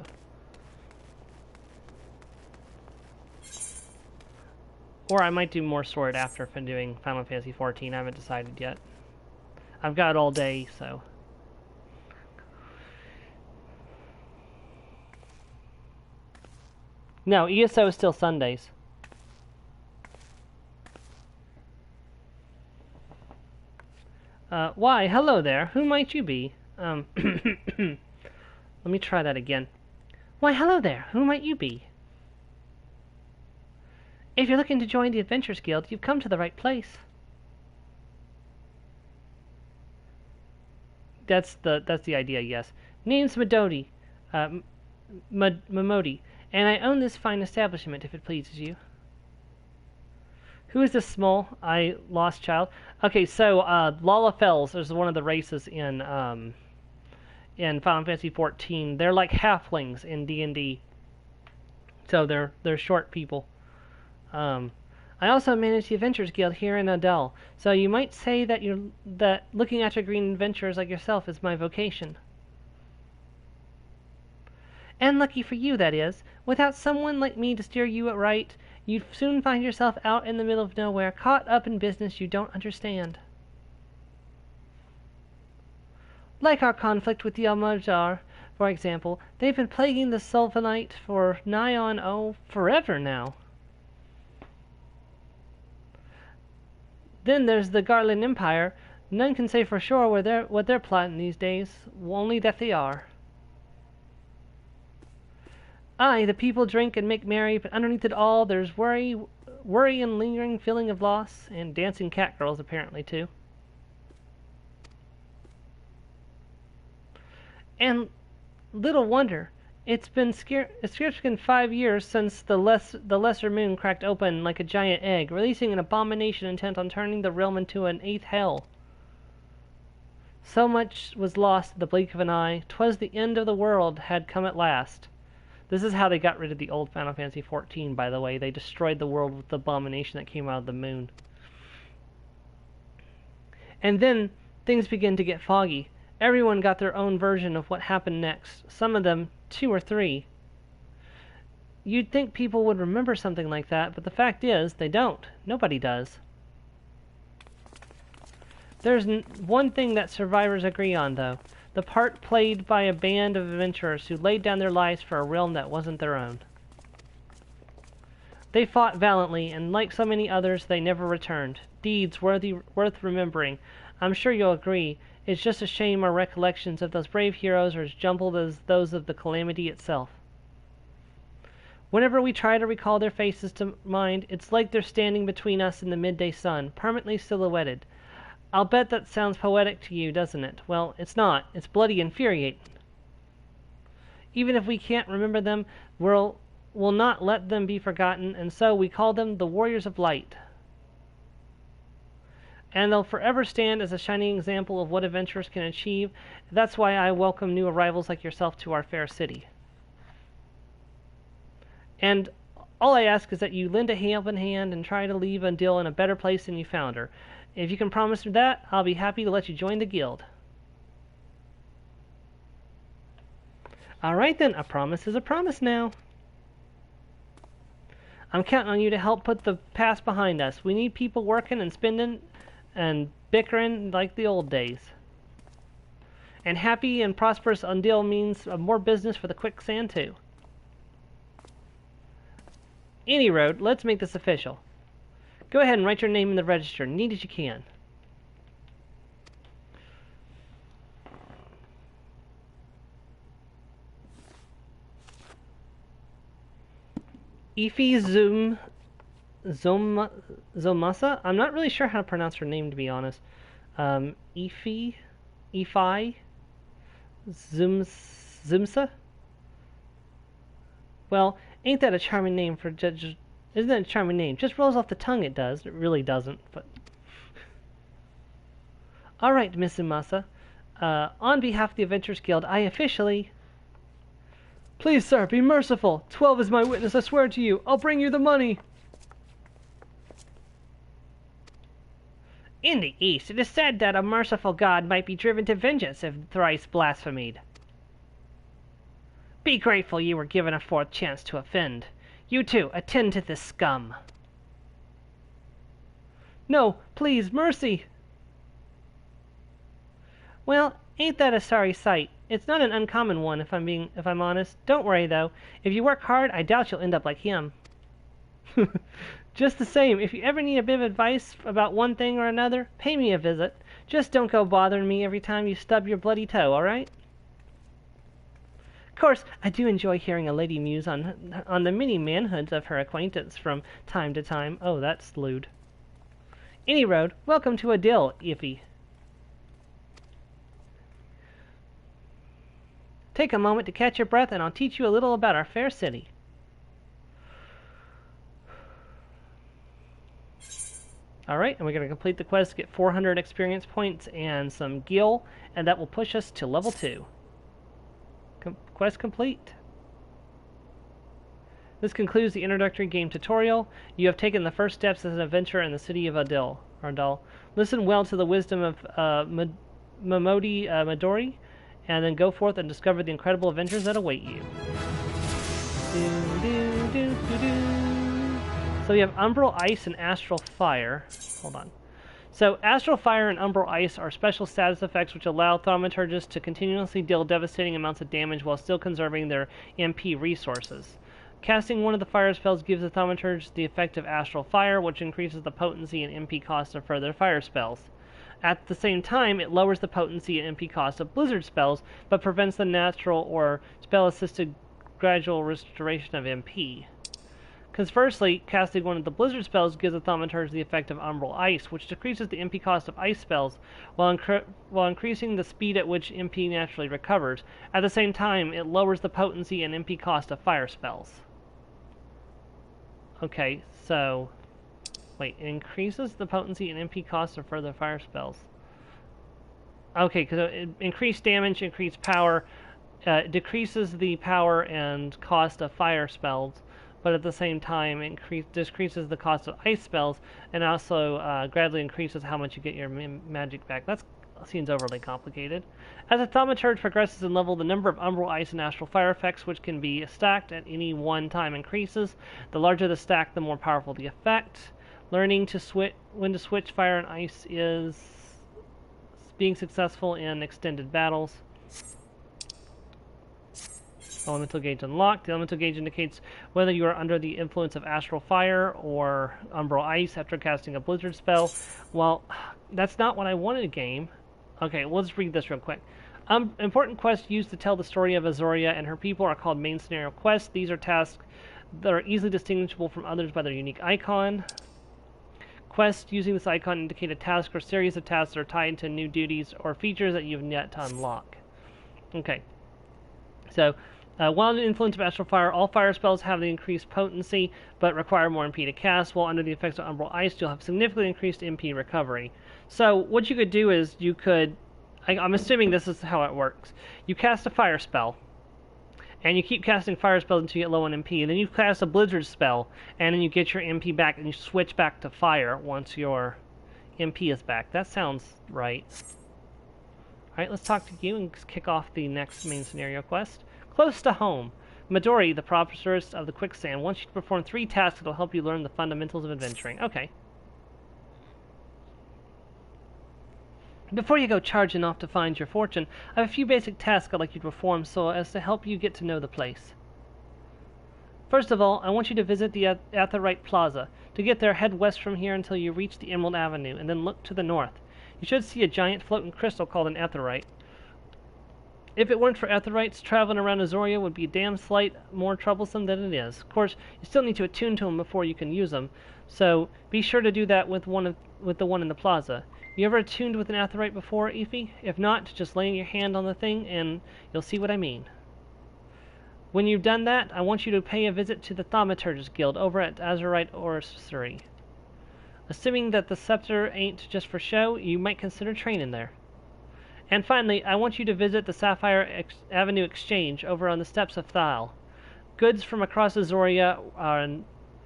Or I might do more sword after doing Final Fantasy XIV. I haven't decided yet. I've got all day, so... No, ESO is still Sundays. Why, hello there. Who might you be? Let me try that again. Why, hello there. Who might you be? If you're looking to join the Adventurers Guild, you've come to the right place. That's the idea, yes. Name's Medodi, Momodi, and I own this fine establishment, if it pleases you. Who is this small, lost child? Okay, so Lalafels is one of the races in Final Fantasy XIV. They're like halflings in D&D, so they're short people. I also manage the Adventurers Guild here in Adel, so you might say that looking after green adventurers like yourself is my vocation. And lucky for you, that is. Without someone like me to steer you right, you'd soon find yourself out in the middle of nowhere, caught up in business you don't understand. Like our conflict with the Almajar, for example, they've been plaguing the Sylvanite for nigh on, forever now. Then there's the Garland Empire. None can say for sure what they're plotting these days, only that they are. Aye, the people drink and make merry, but underneath it all there's worry and lingering feeling of loss, and dancing cat girls apparently too. And little wonder, It's been 5 years since the lesser moon cracked open like a giant egg, releasing an abomination intent on turning the realm into an eighth hell. So much was lost at the blink of an eye. 'Twas the end of the world had come at last. This is how they got rid of the old Final Fantasy XIV, by the way. They destroyed the world with the abomination that came out of the moon. And then things began to get foggy. Everyone got their own version of what happened next. Some of them 2 or 3. You'd think people would remember something like that, but the fact is, they don't. Nobody does. There's one thing that survivors agree on, though. The part played by a band of adventurers who laid down their lives for a realm that wasn't their own. They fought valiantly, and like so many others, they never returned. Deeds worth remembering. I'm sure you'll agree. It's just a shame our recollections of those brave heroes are as jumbled as those of the calamity itself. Whenever we try to recall their faces to mind, it's like they're standing between us and the midday sun, permanently silhouetted. I'll bet that sounds poetic to you, doesn't it? Well, it's not. It's bloody infuriating. Even if we can't remember them, we'll not let them be forgotten, and so we call them the Warriors of Light. And they'll forever stand as a shining example of what adventurers can achieve. That's why I welcome new arrivals like yourself to our fair city. And all I ask is that you lend a helping hand and try to leave Undil in a better place than you found her. If you can promise me that, I'll be happy to let you join the guild. Alright then, a promise is a promise now. I'm counting on you to help put the past behind us. We need people working and spending and bickering like the old days. And happy and prosperous Undil means more business for the quicksand too. Any road, let's make this official. Go ahead and write your name in the register, neat as you can. Ifi Zomasa? I'm not really sure how to pronounce her name, to be honest. Ifi Zumsa? Well, ain't that a charming name for Judge? Isn't that a charming name? Just rolls off the tongue, it does. It really doesn't, but... Alright, Miss Zumasa. On behalf of the Adventurers Guild, I officially... Please, sir, be merciful. 12 is my witness, I swear to you. I'll bring you the money. In the East, it is said that a merciful god might be driven to vengeance if thrice blasphemed. Be grateful you were given a 4th chance to offend. You too, attend to this scum. No, please, mercy. Well, ain't that a sorry sight? It's not an uncommon one, if I'm honest. Don't worry, though. If you work hard, I doubt you'll end up like him. Just the same, if you ever need a bit of advice about one thing or another, pay me a visit. Just don't go bothering me every time you stub your bloody toe, alright? Of course, I do enjoy hearing a lady muse on the many manhoods of her acquaintance from time to time. Oh, that's lewd. Any road, welcome to Adil, Iffy. Take a moment to catch your breath, and I'll teach you a little about our fair city. Alright, and we're going to complete the quest to get 400 experience points and some gil, and that will push us to level 2. Quest complete. This concludes the introductory game tutorial. You have taken the first steps as an adventurer in the city of Ardal. Listen well to the wisdom of Momodi Midori, and then go forth and discover the incredible adventures that await you. So we have Umbral Ice and Astral Fire. Hold on. So Astral Fire and Umbral Ice are special status effects which allow thaumaturgists to continuously deal devastating amounts of damage while still conserving their MP resources. Casting one of the fire spells gives the thaumaturgist the effect of Astral Fire, which increases the potency and MP cost of further fire spells. At the same time, it lowers the potency and MP cost of blizzard spells, but prevents the natural or spell-assisted gradual restoration of MP. Conversely, casting one of the blizzard spells gives the thaumaturge the effect of umbral ice, which decreases the MP cost of ice spells while increasing the speed at which MP naturally recovers. At the same time, it lowers the potency and MP cost of fire spells. Okay, so... Wait, it increases the potency and MP cost of further fire spells. Okay, because increased damage, increased power, decreases the power and cost of fire spells, but at the same time decreases the cost of ice spells, and also gradually increases how much you get your magic back. That seems overly complicated. As the thaumaturge progresses in level, the number of umbral, ice, and astral fire effects which can be stacked at any one time increases. The larger the stack, the more powerful the effect. Learning to when to switch fire and ice is being successful in extended battles. Elemental gauge unlocked. The elemental gauge indicates whether you are under the influence of astral fire or umbral ice after casting a blizzard spell. Well, that's not what I wanted to game. Okay, let's read this real quick. Important quests used to tell the story of Azoria and her people are called main scenario quests. These are tasks that are easily distinguishable from others by their unique icon. Quests using this icon indicate a task or series of tasks that are tied to new duties or features that you have yet to unlock. Okay, so while under the influence of astral fire, all fire spells have the increased potency, but require more MP to cast, while under the effects of umbral ice, you'll have significantly increased MP recovery. So what you could do is you could, I'm assuming this is how it works. You cast a fire spell, and you keep casting fire spells until you get low on MP, and then you cast a blizzard spell, and then you get your MP back, and you switch back to fire once your MP is back. That sounds right. Alright, let's talk to you and kick off the next main scenario quest. Close to home. Midori, the prophetess of the quicksand, wants you to perform 3 tasks that will help you learn the fundamentals of adventuring. Okay. Before you go charging off to find your fortune, I have a few basic tasks I'd like you to perform so as to help you get to know the place. First of all, I want you to visit the Aetherite Plaza. To get there, head west from here until you reach the Emerald Avenue, and then look to the north. You should see a giant floating crystal called an Aetherite. If it weren't for Aetherites, traveling around Azoria would be a damn sight more troublesome than it is. Of course, you still need to attune to them before you can use them, so be sure to do that with the one in the plaza. You ever attuned with an Aetherite before, Efi? If not, just lay your hand on the thing and you'll see what I mean. When you've done that, I want you to pay a visit to the Thaumaturge's Guild over at Azurite Orrery. Assuming that the scepter ain't just for show, you might consider training there. And finally, I want you to visit the Sapphire Avenue Exchange over on the steps of Thal. Goods from across Azoria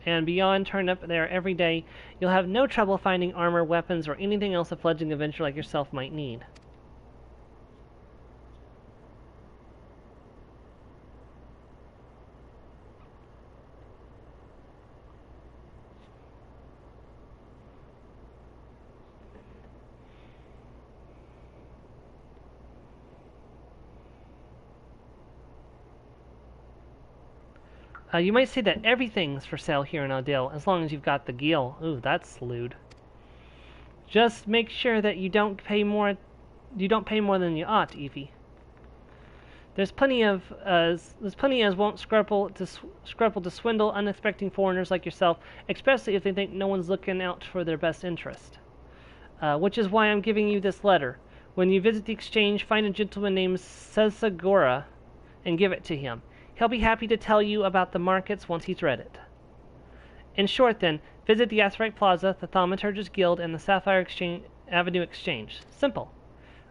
and beyond turn up there every day. You'll have no trouble finding armor, weapons, or anything else a fledgling adventurer like yourself might need. You might say that everything's for sale here in Odile, as long as you've got the Gil. Ooh, that's lewd. Just make sure that you don't pay more than you ought, Evie. There's plenty as won't scruple to swindle unexpecting foreigners like yourself, especially if they think no one's looking out for their best interest. Which is why I'm giving you this letter. When you visit the exchange, find a gentleman named Sesagora and give it to him. He'll be happy to tell you about the markets once he's read it. In short, then, visit the Aetherite Plaza, the Thaumaturge's Guild, and the Sapphire Avenue Exchange. Simple.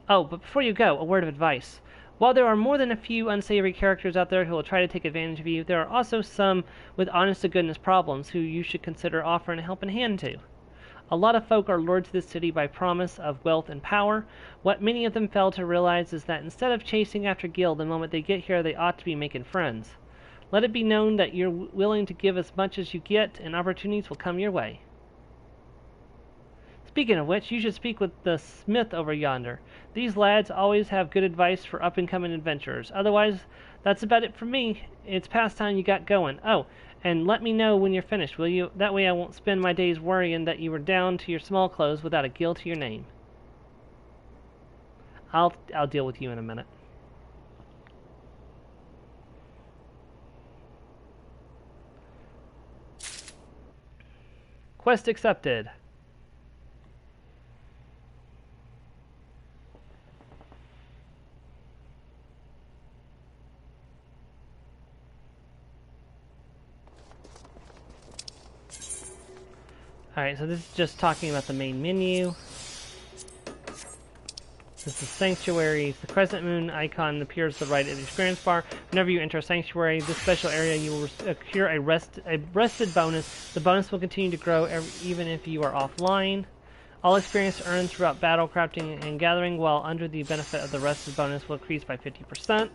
Oh, but before you go, a word of advice. While there are more than a few unsavory characters out there who will try to take advantage of you, there are also some with honest-to-goodness problems who you should consider offering a helping hand to. A lot of folk are lured to this city by promise of wealth and power. What many of them fail to realize is that instead of chasing after Gil the moment they get here, they ought to be making friends. Let it be known that you're willing to give as much as you get, and opportunities will come your way. Speaking of which, you should speak with the smith over yonder. These lads always have good advice for up-and-coming adventurers. Otherwise, that's about it for me. It's past time you got going. Oh, and let me know when you're finished, will you? That way I won't spend my days worrying that you were down to your small clothes without a Gil to your name. I'll deal with you in a minute. Quest accepted. Alright, so this is just talking about the main menu. This is Sanctuaries. The crescent moon icon appears to the right of the experience bar. Whenever you enter a sanctuary, this special area, you will accrue a rested bonus. The bonus will continue to grow even if you are offline. All experience earned throughout battle, crafting, and gathering while under the benefit of the rested bonus will increase by 50%.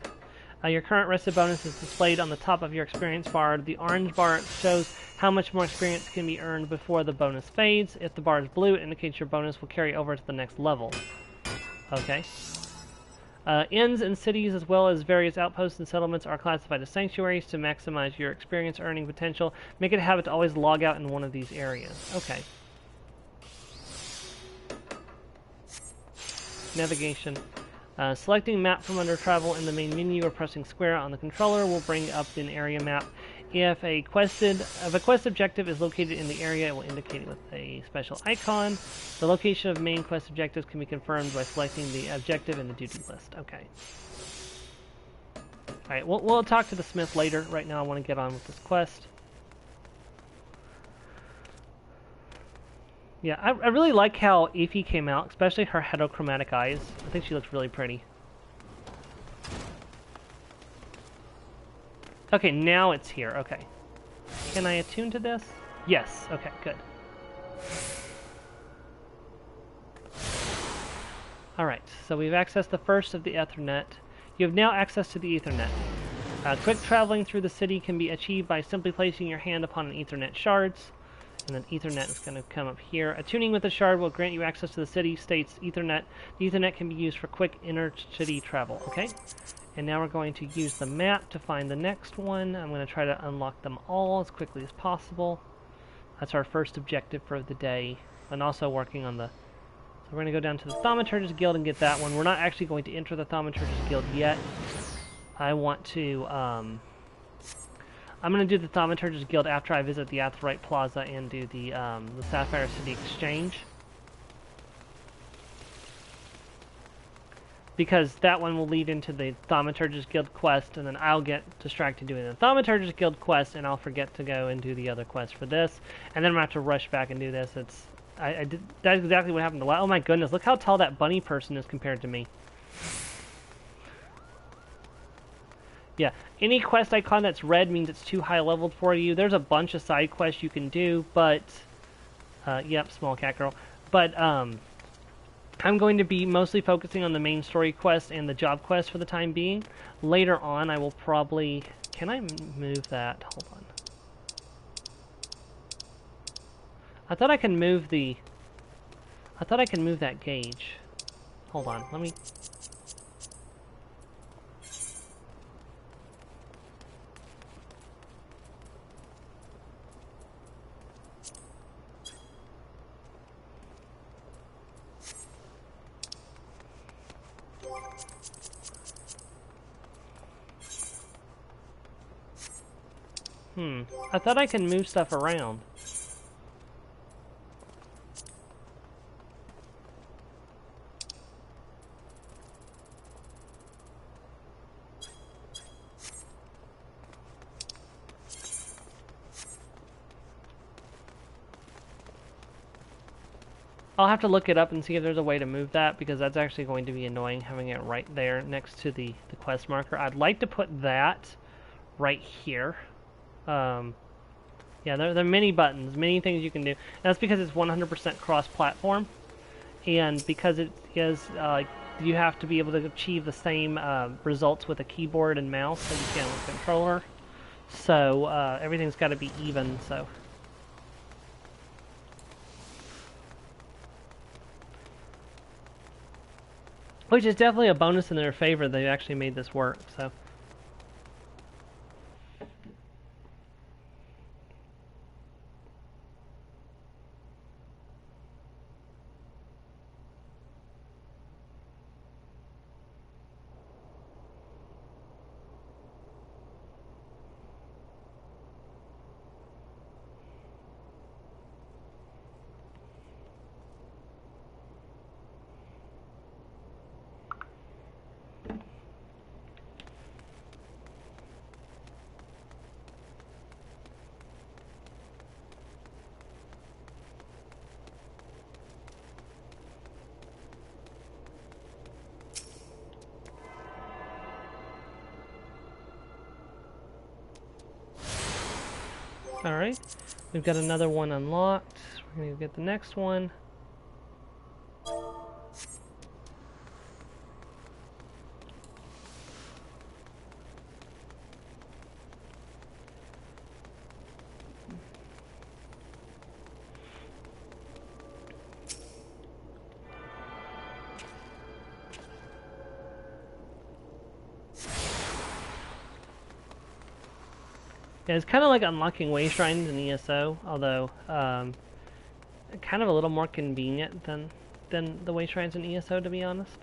Your current rested bonus is displayed on the top of your experience bar. The orange bar shows how much more experience can be earned before the bonus fades. If the bar is blue, it indicates your bonus will carry over to the next level. Okay. Inns and cities, as well as various outposts and settlements, are classified as sanctuaries to maximize your experience earning potential. Make it a habit to always log out in one of these areas. Okay. Navigation. Selecting map from under travel in the main menu or pressing square on the controller will bring up an area map. If a quest objective is located in the area, it will indicate it with a special icon. The location of main quest objectives can be confirmed by selecting the objective in the duty list. Okay. Alright, we'll talk to the smith later. Right now I want to get on with this quest. Yeah, I really like how Aoife came out, especially her heterochromatic eyes. I think she looks really pretty. Okay, now it's here. Okay. Can I attune to this? Yes. Okay, good. Alright, so we've accessed the first of the Ethernet. You have now access to the Ethernet. Quick traveling through the city can be achieved by simply placing your hand upon an Ethernet shards. And then Ethernet is going to come up here. Attuning with the shard will grant you access to the city, states Ethernet. The Ethernet can be used for quick inter-city travel, okay? And now we're going to use the map to find the next one. I'm going to try to unlock them all as quickly as possible. That's our first objective for the day. And also working on the... So we're going to go down to the Thaumaturge's Guild and get that one. We're not actually going to enter the Thaumaturge's Guild yet. I want to... I'm going to do the Thaumaturge's Guild after I visit the Aetheryte Plaza and do the Sapphire City Exchange. Because that one will lead into the Thaumaturge's Guild quest, and then I'll get distracted doing the Thaumaturge's Guild quest, and I'll forget to go and do the other quest for this. And then I'm going to have to rush back and do this. That's exactly what happened to last. Oh my goodness, look how tall that bunny person is compared to me. Yeah, any quest icon that's red means it's too high leveled for you. There's a bunch of side quests you can do, but... yep, small cat girl. But, I'm going to be mostly focusing on the main story quest and the job quest for the time being. Later on, I will probably... Can I move that? Hold on. I thought I can move the... I thought I can move that gauge. Hold on, let me... I thought I can move stuff around. I'll have to look it up and see if there's a way to move that, because that's actually going to be annoying having it right there next to the quest marker. I'd like to put that right here. Yeah, there are many buttons, many things you can do. And that's because it's 100% cross-platform, and because it is, you have to be able to achieve the same results with a keyboard and mouse that you can with a controller. So everything's got to be even. So. Which is definitely a bonus in their favor. They actually made this work. So. Alright, we've got another one unlocked. We're going to get the next one. Yeah, it's kind of like unlocking way shrines in ESO, although kind of a little more convenient than the way shrines in ESO, to be honest.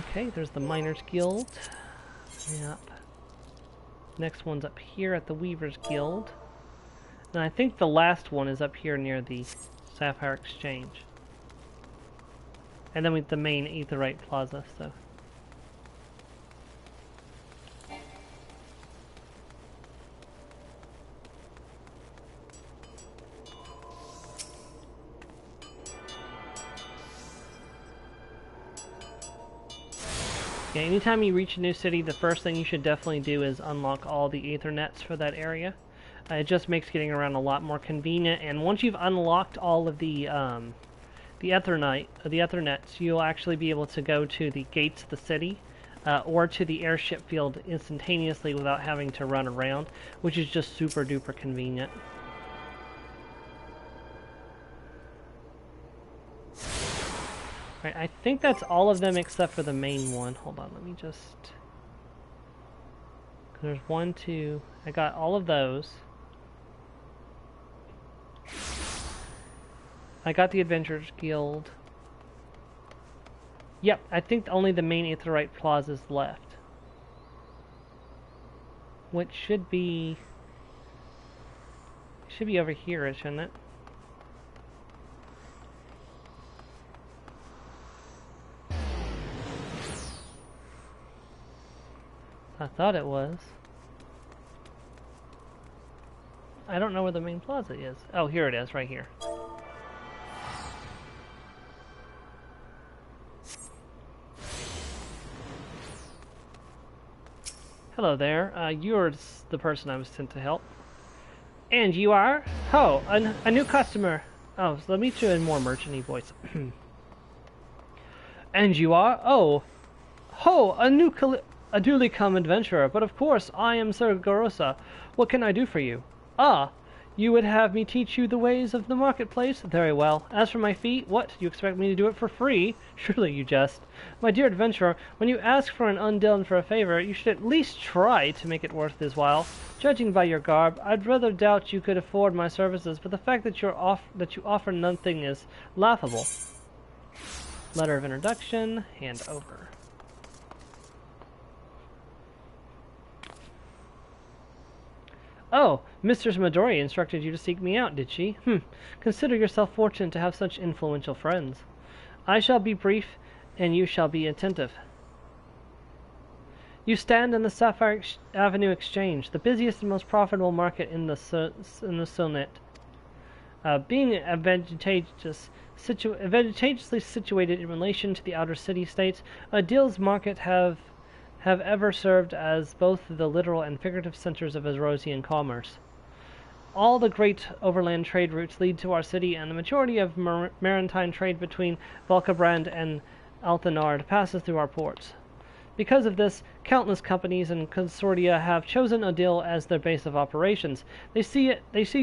Okay, there's the Miners Guild. Yep. Next one's up here at the Weavers Guild. And I think the last one is up here near the Sapphire Exchange. And then with the main Aetheryte Plaza, so. Yeah, anytime you reach a new city, the first thing you should definitely do is unlock all the Aethernets for that area. It just makes getting around a lot more convenient, and once you've unlocked all of the Aethernets, you'll actually be able to go to the gates of the city, or to the airship field instantaneously without having to run around, which is just super duper convenient. Alright, I think that's all of them except for the main one. Hold on, let me just... There's 1, 2... I got all of those. I got the Adventurers Guild. Yep, I think only the main Aetheryte Plaza is left. Which should be... Should be over here, shouldn't it? I thought it was. I don't know where the main plaza is. Oh, here it is, right here. Hello there. You're the person I was sent to help. And you are? Oh, a new customer. Oh, so let me do a more merchant-y voice. And you are? Oh, ho, a newly come adventurer, but of course I am Sir Gorosa. What can I do for you? Ah, you would have me teach you the ways of the marketplace? Very well. As for my fee, what, you expect me to do it for free? Surely you jest. My dear adventurer, when you ask for an undone for a favor, you should at least try to make it worth his while. Judging by your garb, I'd rather doubt you could afford my services, but the fact that you offer nothing is laughable. Letter of introduction, hand over. Oh, Mistress Midori instructed you to seek me out, did she? Consider yourself fortunate to have such influential friends. I shall be brief, and you shall be attentive. You stand in the Sapphire Avenue Exchange, the busiest and most profitable market in the Sonnet. Being advantageously situated in relation to the outer city-states, Adil's market have ever served as both the literal and figurative centers of Etrosian commerce. All the great overland trade routes lead to our city, and the majority of maritime trade between Valkabrand and Althenard passes through our ports. Because of this, countless companies and consortia have chosen Adil as their base of operations. They see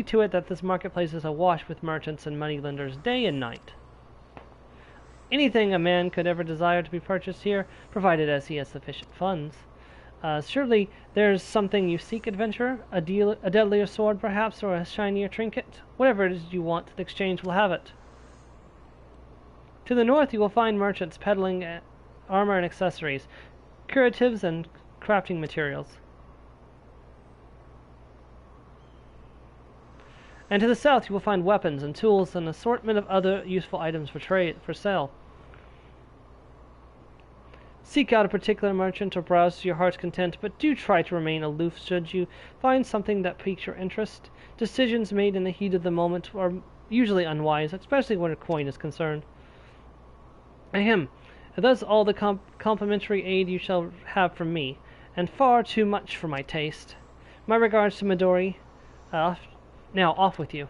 to it that this marketplace is awash with merchants and moneylenders day and night. Anything a man could ever desire to be purchased here, provided as he has sufficient funds. Surely there's something you seek, adventurer? A deadlier sword, perhaps, or a shinier trinket? Whatever it is you want, the exchange will have it. To the north you will find merchants peddling armor and accessories, curatives and crafting materials. And to the south you will find weapons and tools and an assortment of other useful items for sale. Seek out a particular merchant or browse to your heart's content, but do try to remain aloof should you find something that piques your interest. Decisions made in the heat of the moment are usually unwise, especially when a coin is concerned. Ahem. Thus all the complimentary aid you shall have from me, and far too much for my taste. My regards to Midori. Now, off with you.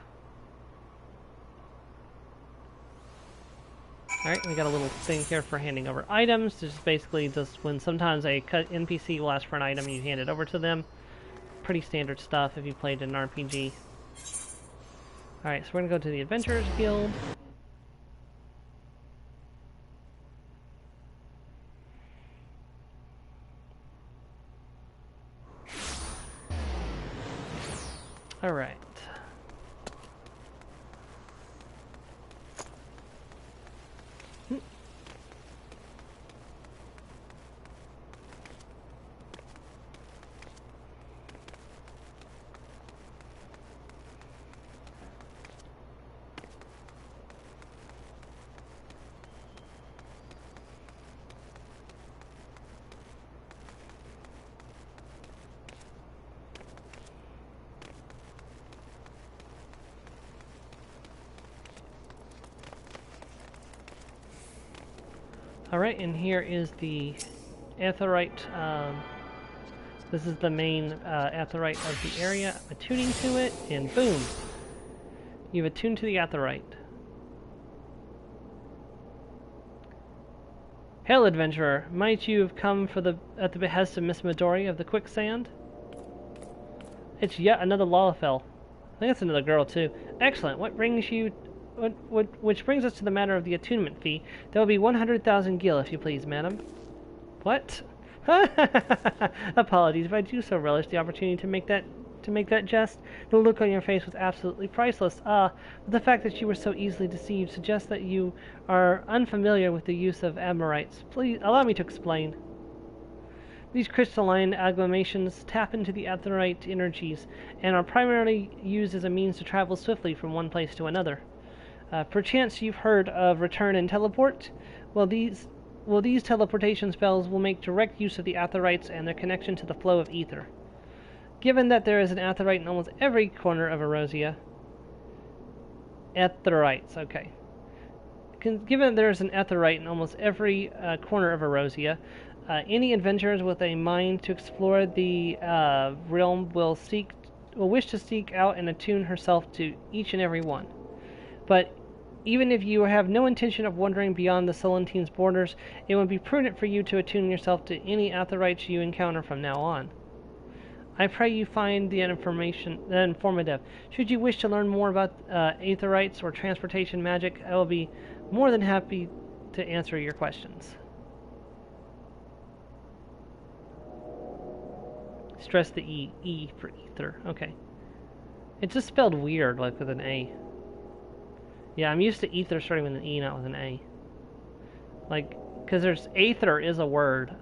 Alright, we got a little thing here for handing over items. This is basically just when sometimes a NPC will ask for an item, you hand it over to them. Pretty standard stuff if you played an RPG. Alright, so we're going to go to the Adventurers Guild. Alright. Alright, and here is the Aetheryte. This is the main Aetheryte of the area. I'm attuning to it, and boom! You've attuned to the Aetheryte. Hail, adventurer! Might you have come at the behest of Miss Midori of the Quicksand? It's yet another Lalafell. I think that's another girl, too. Excellent. Which brings us to the matter of the attunement fee. There will be 100,000 gil, if you please, madam. What? Apologies, but I do so relish the opportunity to make that jest. The look on your face was absolutely priceless. But the fact that you were so easily deceived suggests that you are unfamiliar with the use of Amorites. Please allow me to explain. These crystalline agglomerations tap into the Aetheryte energies and are primarily used as a means to travel swiftly from one place to another. Perchance you've heard of return and teleport? Well, these teleportation spells will make direct use of the Aetherites and their connection to the flow of ether. Given that there is an Aetherite in almost every corner of Erosia... Aetherites, okay. Given that there is an Aetherite in almost every corner of Erosia, any adventurers with a mind to explore the realm will wish to seek out and attune herself to each and every one. But even if you have no intention of wandering beyond the Solentine's borders, it would be prudent for you to attune yourself to any Aetherites you encounter from now on. I pray you find the information informative. Should you wish to learn more about Aetherites or transportation magic, I will be more than happy to answer your questions. Stress the E for ether. Okay. It's just spelled weird, like with an A. Yeah, I'm used to ether starting with an E, not with an A. Like, because there's aether is a word.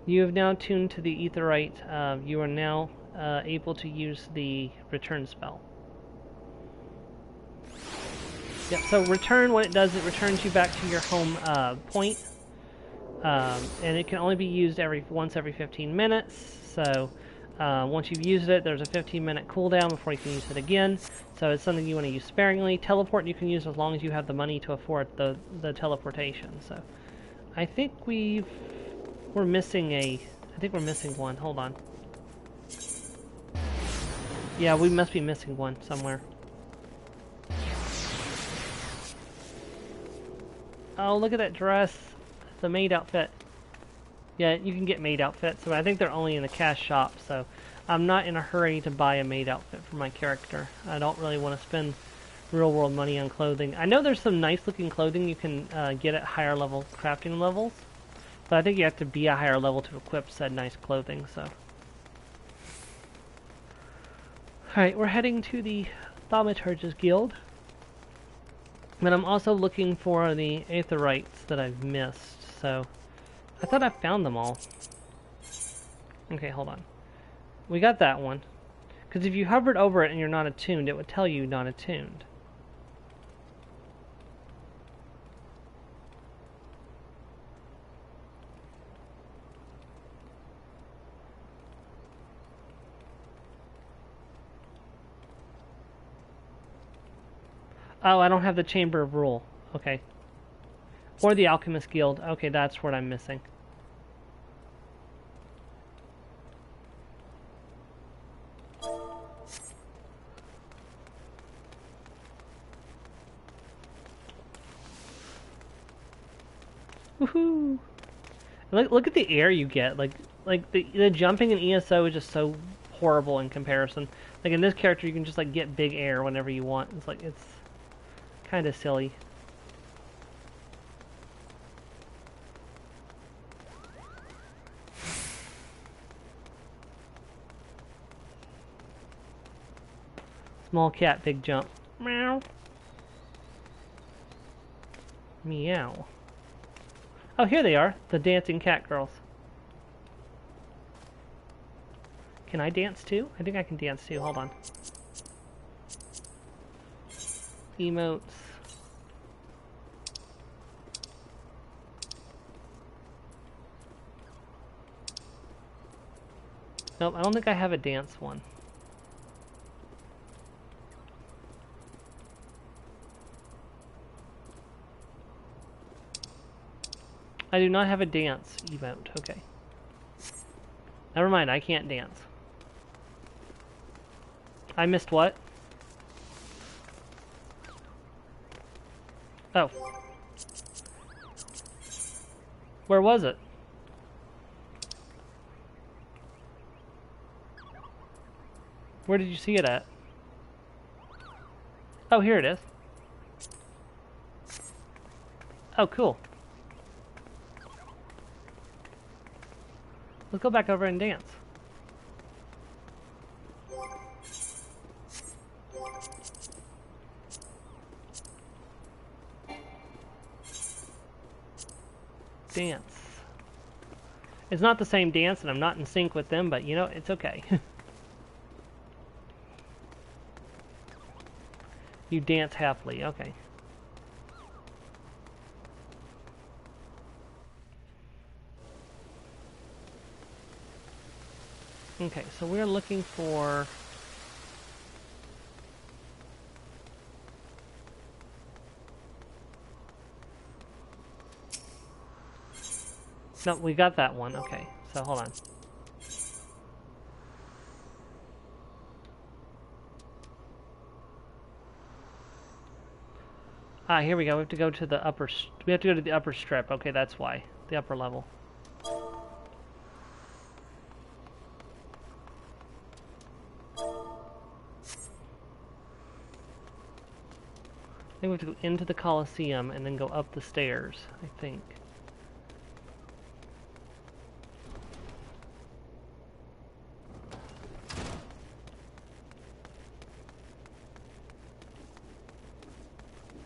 You have now tuned to the Aetherite. You are now able to use the return spell. Yep, so return, what it does, it returns you back to your home point. And it can only be used once every 15 minutes. So once you've used it, there's a 15-minute cooldown before you can use it again. So it's something you want to use sparingly. Teleport you can use as long as you have the money to afford the teleportation. So I think we're missing one. Hold on. Yeah, we must be missing one somewhere. Oh, look at that dress. The maid outfit. Yeah, you can get maid outfits, but I think they're only in the cash shop, so I'm not in a hurry to buy a maid outfit for my character. I don't really want to spend real-world money on clothing. I know there's some nice-looking clothing you can get at higher level crafting levels, but I think you have to be a higher level to equip said nice clothing, so... Alright, we're heading to the Thaumaturge's Guild. But I'm also looking for the Aetherites that I've missed, so... I thought I found them all. Okay, hold on. We got that one. Because if you hovered over it and you're not attuned, it would tell you not attuned. Oh, I don't have the Chamber of Rule. Okay. Or the Alchemist Guild. Okay, that's what I'm missing. Woohoo! Look at the air you get. Like the jumping in ESO is just so horrible in comparison. Like in this character, you can just like get big air whenever you want. It's like it's kind of silly. Small cat, big jump. Meow. Meow. Oh, here they are, the dancing cat girls. Can I dance too? I think I can dance too. Hold on. Emotes. Nope, I don't think I have a dance one. I do not have a dance emote. Okay. Never mind, I can't dance. I missed what? Oh. Where was it? Where did you see it at? Oh, here it is. Oh, cool. Let's go back over and dance. Dance. It's not the same dance and I'm not in sync with them, but you know, it's okay. You dance happily, okay. Okay, so we're looking for... No, we got that one, okay. So hold on. Ah, here we go. We have to go to the upper... We have to go to the upper strip. Okay, that's why. The upper level. I think we have to go into the Colosseum and then go up the stairs, I think.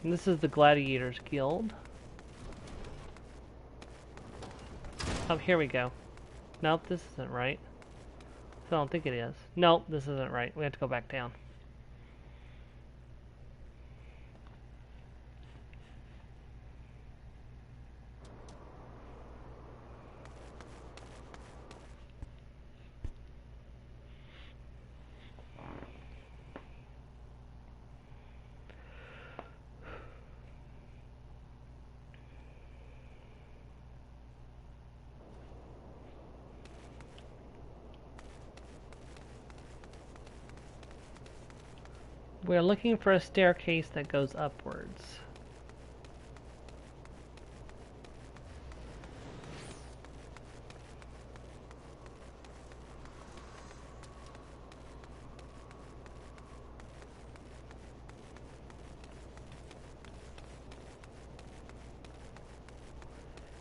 And this is the Gladiators Guild. Oh, here we go. Nope, this isn't right. I don't think it is. Nope, this isn't right. We have to go back down. We're looking for a staircase that goes upwards.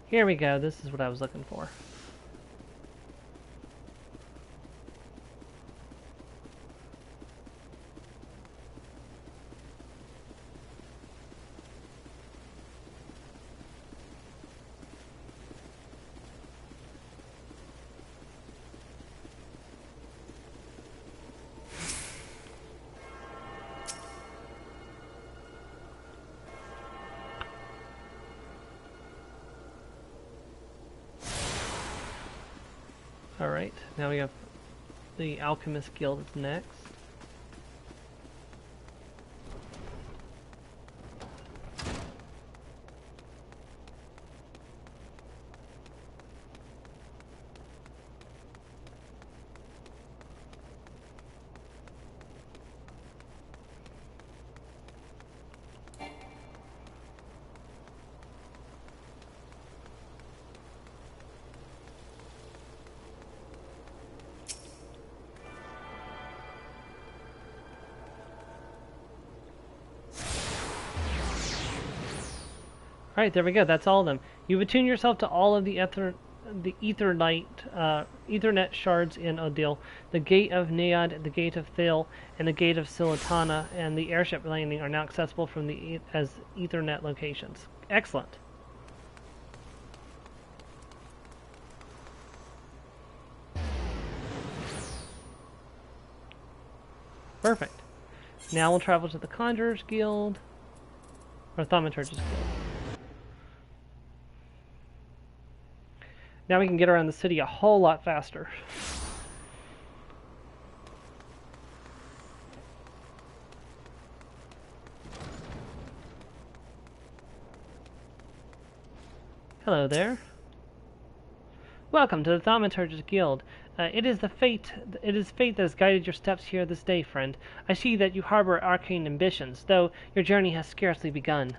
Here we go, this is what I was looking for. Alright, now we have the Alchemist Guild is next. Alright, there we go. That's all of them. You've attuned yourself to all of the Ethernet shards in Odil, the Gate of Neod, the Gate of Thil, and the Gate of Silitana, and the airship landing are now accessible from as Ethernet locations. Excellent. Perfect. Now we'll travel to the Conjurer's Guild, or Thaumaturge's Guild. Now we can get around the city a whole lot faster. Hello there. Welcome to the Thaumaturge's Guild. It is fate that has guided your steps here this day, friend. I see that you harbor arcane ambitions, though your journey has scarcely begun.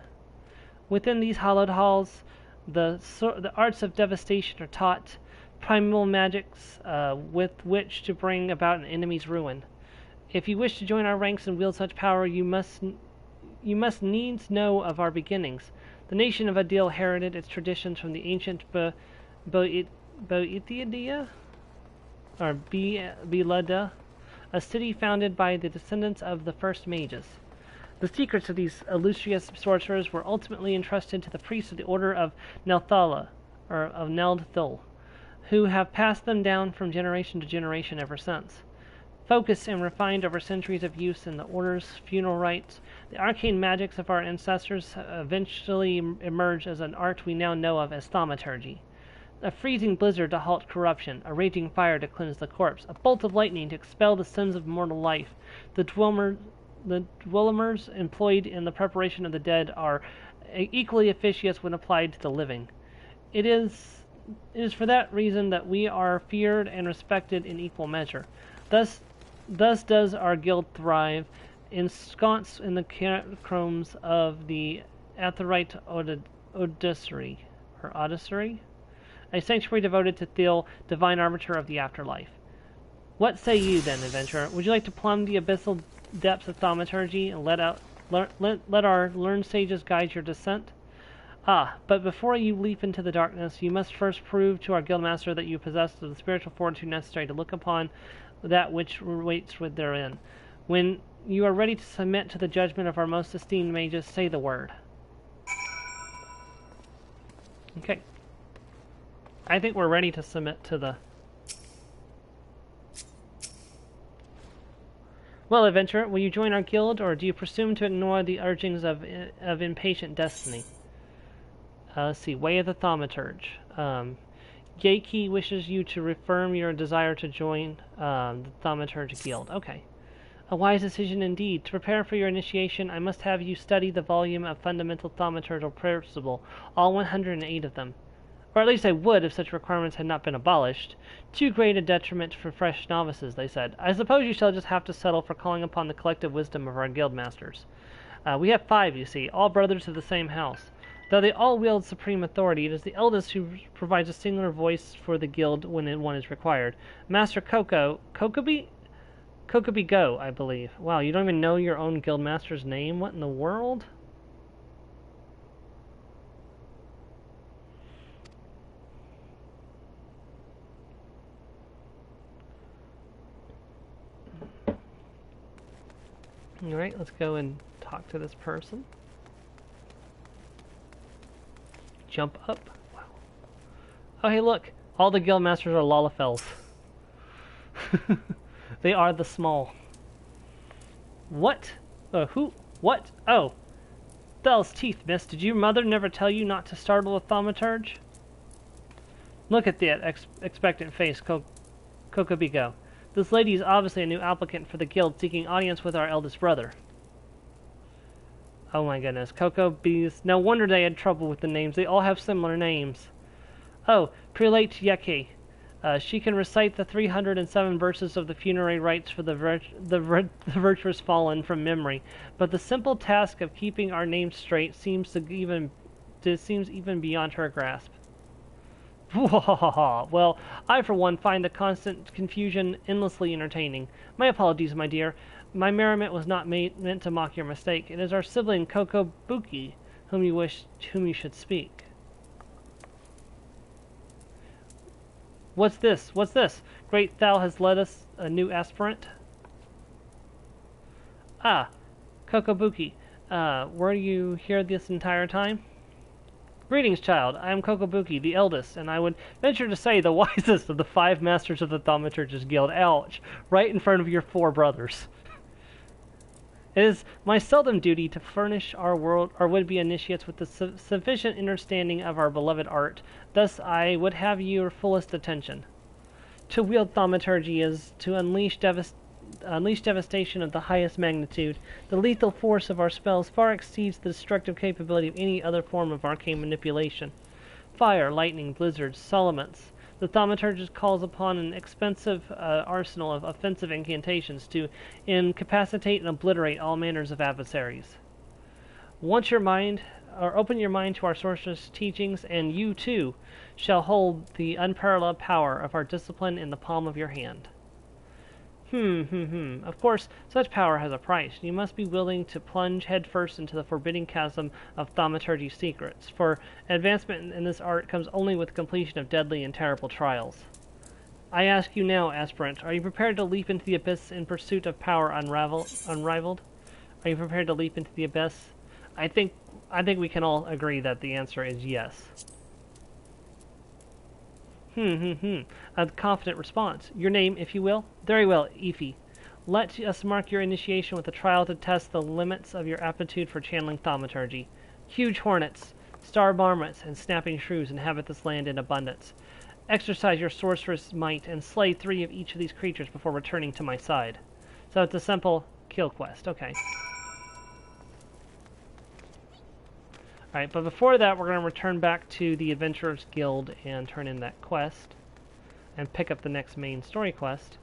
Within these hallowed halls, the arts of devastation are taught, primal magics with which to bring about an enemy's ruin. If you wish to join our ranks and wield such power, you must needs know of our beginnings. The nation of Adil inherited its traditions from the ancient Boethidia, or Belada, a city founded by the descendants of the first mages. The secrets of these illustrious sorcerers were ultimately entrusted to the priests of the Order of Nelthala, or of Neldthul, who have passed them down from generation to generation ever since. Focused and refined over centuries of use in the Order's funeral rites, the arcane magics of our ancestors eventually emerged as an art we now know of as thaumaturgy. A freezing blizzard to halt corruption, a raging fire to cleanse the corpse, a bolt of lightning to expel the sins of mortal life. The dwellers employed in the preparation of the dead are equally efficacious when applied to the living. It is for that reason that we are feared and respected in equal measure. Thus does our guild thrive, ensconced in the catacombs of the Aetherite Odyssery, a sanctuary devoted to Thil, divine arbiter of the afterlife. What say you then, adventurer? Would you like to plumb the abyssal depths of thaumaturgy and let our learned sages guide your descent? But before you leap into the darkness, you must first prove to our guildmaster that you possess the spiritual fortitude necessary to look upon that which waits therein. When you are ready to submit to the judgment of our most esteemed mages, say the word. Okay. I think we're ready to submit to the... Well, adventurer, will you join our guild, or do you presume to ignore the urgings of impatient destiny? Let's see. Way of the Thaumaturge. Yaiki wishes you to reaffirm your desire to join the Thaumaturge Guild. Okay. A wise decision indeed. To prepare for your initiation, I must have you study the volume of Fundamental Thaumaturgal Principle, all 108 of them. Or at least I would if such requirements had not been abolished. Too great a detriment for fresh novices, they said. I suppose you shall just have to settle for calling upon the collective wisdom of our guild masters. We have 5, you see, all brothers of the same house. Though they all wield supreme authority, it is the eldest who provides a singular voice for the guild when one is required. Master Kokobi Go, I believe. Wow, you don't even know your own guildmaster's name? What in the world? Alright, let's go and talk to this person. Jump up. Wow. Oh, hey, look. All the guildmasters are Lalafels. They are the small. What? Who? What? Oh. Thell's teeth, miss. Did your mother never tell you not to startle a thaumaturge? Look at that expectant face, Kokobigo. This lady is obviously a new applicant for the guild seeking audience with our eldest brother. Oh my goodness. Coco Bees. No wonder they had trouble with the names. They all have similar names. Oh, Prelate Yeki. She can recite the 307 verses of the funerary rites for the virtuous fallen from memory, but the simple task of keeping our names straight seems even beyond her grasp. Well, I for one find the constant confusion endlessly entertaining. My apologies, my dear. My merriment was not meant to mock your mistake. It is our sibling Kokobuki whom you should speak. What's this? What's this? Great Thou has led us a new aspirant. Ah, Kokobuki. Were you here this entire time? Greetings, child. I am Kokobuki, the eldest, and I would venture to say the wisest of the 5 masters of the Thaumaturgist Guild. Ouch! Right in front of your 4 brothers. It is my seldom duty to furnish our would-be initiates with the sufficient understanding of our beloved art. Thus, I would have your fullest attention. To wield thaumaturgy is to unleash devastation of the highest magnitude. The lethal force of our spells far exceeds the destructive capability of any other form of arcane manipulation. Fire, lightning, blizzards, elements. The thaumaturgist calls upon an expensive arsenal of offensive incantations to incapacitate and obliterate all manners of adversaries. Open your mind to our sorceress teachings, and you too shall hold the unparalleled power of our discipline in the palm of your hand. Of course, such power has a price. You must be willing to plunge headfirst into the forbidding chasm of thaumaturgy secrets, for advancement in this art comes only with completion of deadly and terrible trials. I ask you now, aspirant, are you prepared to leap into the abyss in pursuit of power unrivaled? Are you prepared to leap into the abyss? I think we can all agree that the answer is yes. A confident response. Your name, if you will? Very well, Ify. Let us mark your initiation with a trial to test the limits of your aptitude for channeling thaumaturgy. Huge hornets, star marmots, and snapping shrews inhabit this land in abundance. Exercise your sorceress might and slay 3 of each of these creatures before returning to my side. So it's a simple kill quest. Okay. Alright, but before that, we're going to return back to the Adventurers Guild and turn in that quest. And pick up the next main story quest.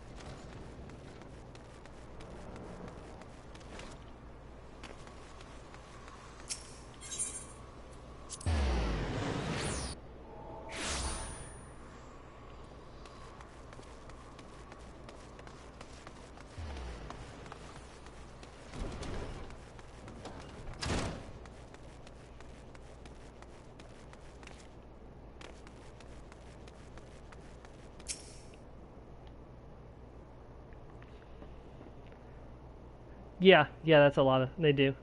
Yeah, that's a lot of... They do.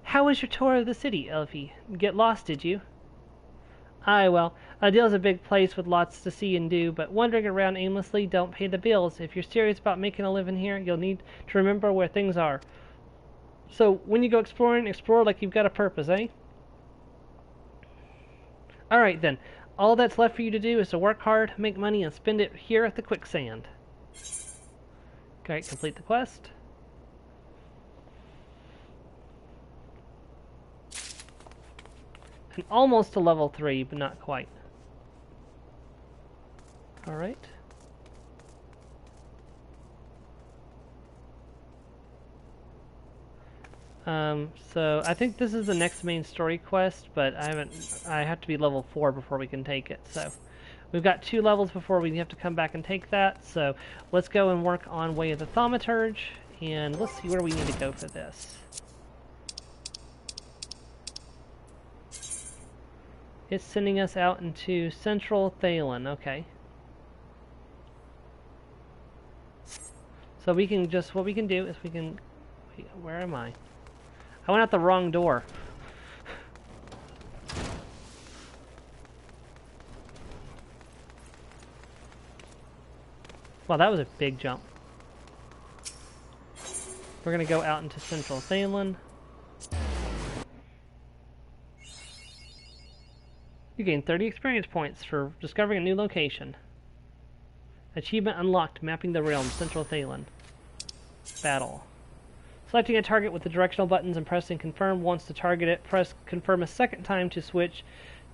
How was your tour of the city, Elfie? Get lost, did you? Aye, well, Adele's a big place with lots to see and do, but wandering around aimlessly don't pay the bills. If you're serious about making a living here, you'll need to remember where things are. So, when you go exploring, explore like you've got a purpose, eh? Alright then, all that's left for you to do is to work hard, make money, and spend it here at the quicksand. Alright, complete the quest. And almost to level 3, but not quite. Alright. So I think this is the next main story quest, but I have to be level 4 before we can take it. So we've got 2 levels before we have to come back and take that. So let's go and work on Way of the Thaumaturge, and let's see where we need to go for this. It's sending us out into Central Thalen, okay. So we can just, what we can do is we can, wait, where am I? I went out the wrong door. Wow, that was a big jump. We're gonna go out into Central Thalen. You gain 30 experience points for discovering a new location. Achievement unlocked, mapping the realm, Central Thalen. Battle. Selecting a target with the directional buttons and pressing confirm once to target it. Press confirm a second time to switch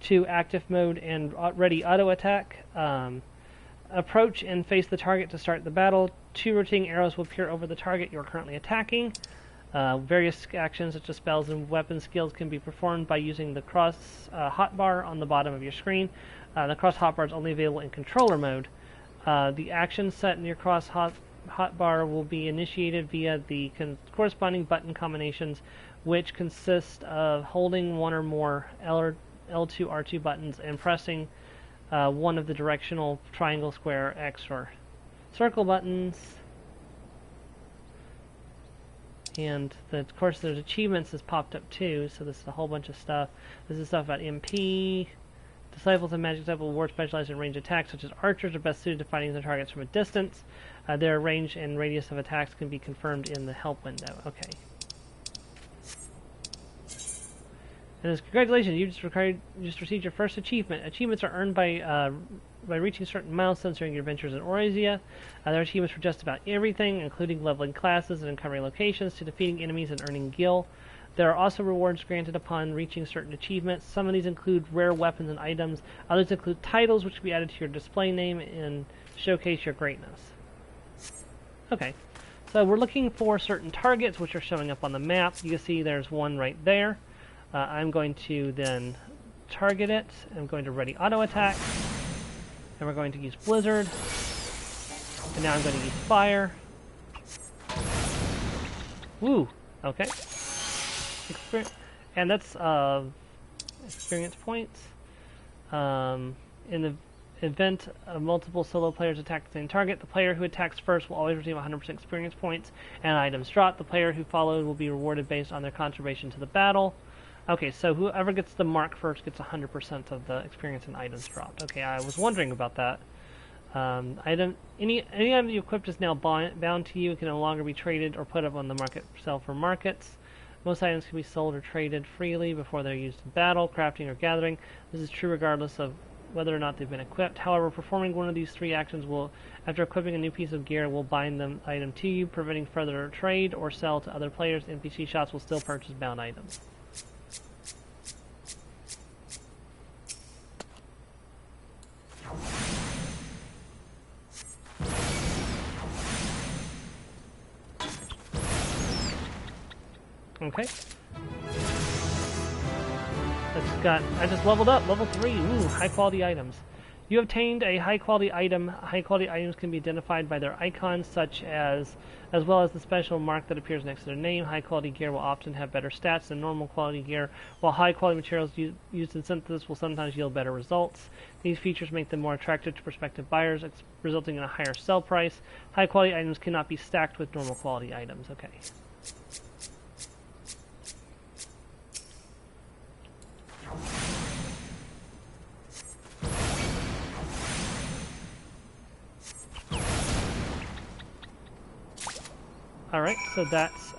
to active mode and ready auto attack. Approach and face the target to start the battle. 2 rotating arrows will appear over the target you are currently attacking. Various actions such as spells and weapon skills can be performed by using the cross hotbar on the bottom of your screen. The cross hotbar is only available in controller mode. The actions set in your cross hotbar will be initiated via the corresponding button combinations, which consist of holding one or more L2, R2 buttons and pressing one of the directional triangle, square, X, or circle buttons. And of course there's achievements that's popped up too, so this is a whole bunch of stuff. This is stuff about MP. Disciples and magic disciples were specialized in range attacks, such as archers are best suited to fighting their targets from a distance. Their range and radius of attacks can be confirmed in the help window. Okay. And congratulations, you just received your first achievement. Achievements are earned by reaching certain milestones during your adventures in Orizia. There are achievements for just about everything, including leveling classes and uncovering locations, to defeating enemies and earning gil. There are also rewards granted upon reaching certain achievements. Some of these include rare weapons and items. Others include titles, which can be added to your display name and showcase your greatness. Okay, so we're looking for certain targets, which are showing up on the map. You can see there's one right there. I'm going to then target it. I'm going to ready auto attack. And we're going to use Blizzard. And now I'm going to use Fire. Woo! Okay. And that's experience points. In the event of multiple solo players attack the same target, the player who attacks first will always receive 100% experience points and items dropped. The player who followed will be rewarded based on their contribution to the battle. Okay, so whoever gets the mark first gets 100% of the experience and items dropped. Okay, I was wondering about that. Any item you equipped is now bound to you and can no longer be traded or put up on the market sale for markets. Most items can be sold or traded freely before they're used in battle, crafting, or gathering. This is true regardless of whether or not they've been equipped. However, performing one of these three actions will, after equipping a new piece of gear, will bind the item to you, preventing further trade or sell to other players. NPC shops will still purchase bound items. Okay. I just leveled up, level 3. Ooh, high quality items. You obtained a high quality item. High quality items can be identified by their icons, such as well as the special mark that appears next to their name. High quality gear will often have better stats than normal quality gear, while high quality materials used in synthesis will sometimes yield better results. These features make them more attractive to prospective buyers, resulting in a higher sell price. High quality items cannot be stacked with normal quality items. Okay. Alright, so that's,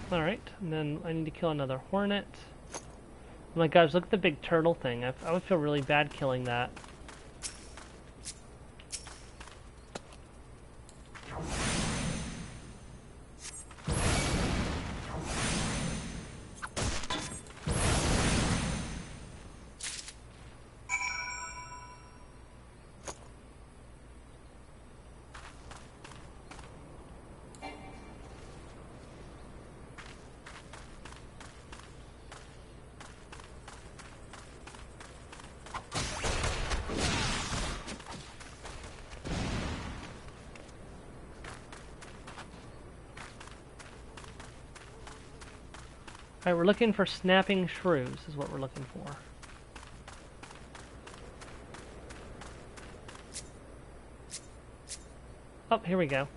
alright, and then I need to kill another hornet. Oh my gosh, look at the big turtle thing. I would feel really bad killing that. Alright, we're looking for snapping shrews, is what we're looking for. Oh, here we go.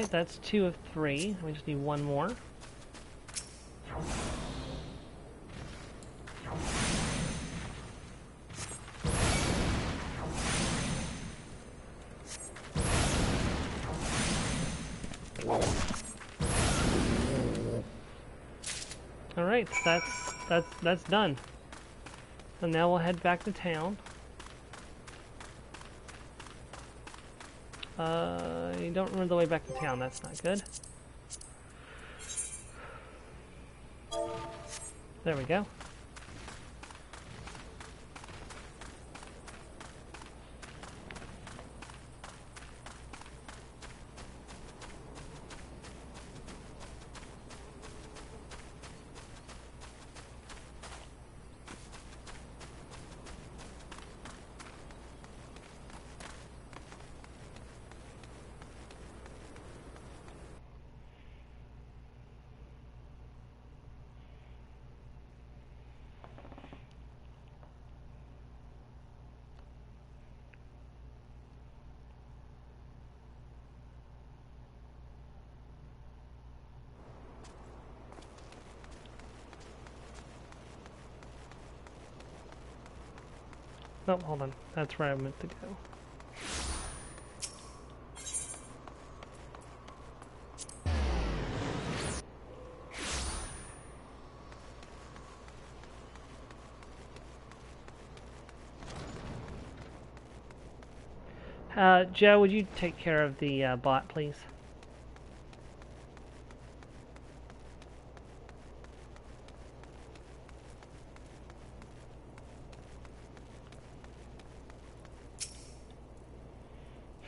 Alright, that's 2 of 3. We just need one more. Alright, that's done. So now we'll head back to town. You don't remember the way back to town, that's not good. There we go. Oh, hold on. That's where I meant to go. Joe, would you take care of the bot, please?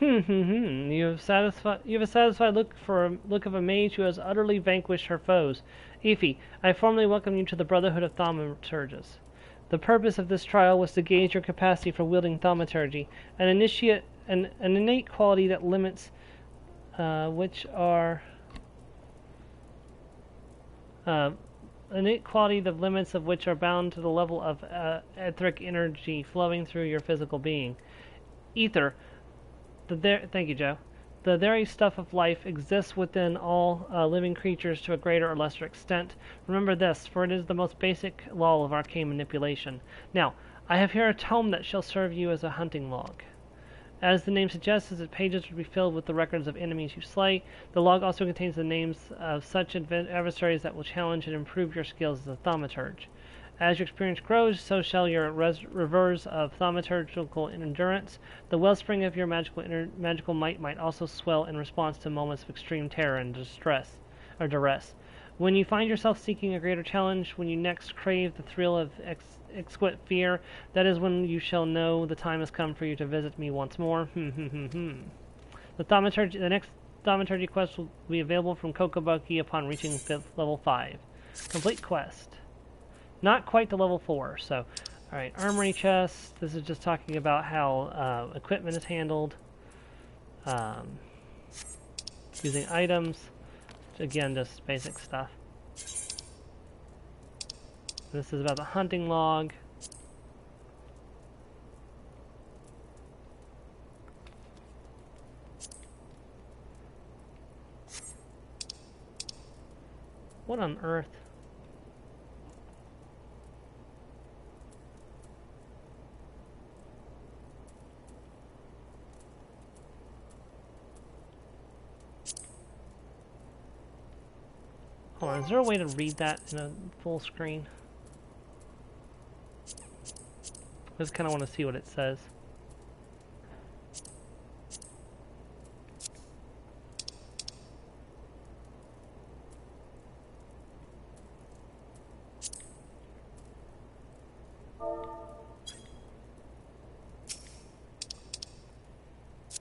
You have a satisfied look of a mage who has utterly vanquished her foes. Ify, I formally welcome you to the Brotherhood of Thaumaturges. The purpose of this trial was to gauge your capacity for wielding thaumaturgy, an innate quality that limits which are innate quality the limits of which are bound to the level of etheric energy flowing through your physical being. Ether. Thank you, Joe. The very stuff of life exists within all living creatures to a greater or lesser extent. Remember this, for it is the most basic law of arcane manipulation. Now, I have here a tome that shall serve you as a hunting log. As the name suggests, its pages will be filled with the records of enemies you slay. The log also contains the names of such adversaries that will challenge and improve your skills as a thaumaturge. As your experience grows, so shall your reserves of thaumaturgical endurance. The wellspring of your magical might also swell in response to moments of extreme terror and duress. When you find yourself seeking a greater challenge, when you next crave the thrill of exquisite fear, that is when you shall know the time has come for you to visit me once more. The next thaumaturgy quest will be available from Kokobuki upon reaching level 5. Complete quest. Not quite to level 4, so... Alright, armory chest. This is just talking about how equipment is handled. Using items. Again, just basic stuff. This is about the hunting log. What on earth? Hold on, is there a way to read that in a full screen? I just kind of want to see what it says.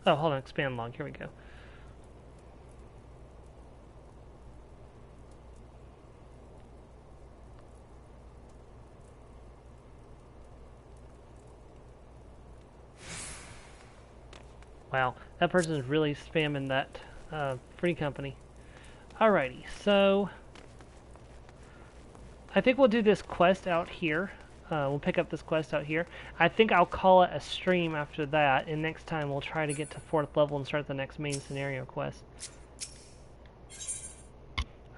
Oh, hold on, expand log, here we go. Wow, that person is really spamming that free company. Alrighty, so I think we'll do this quest out here. We'll pick up this quest out here. I think I'll call it a stream after that, and next time we'll try to get to 4th level and start the next main scenario quest.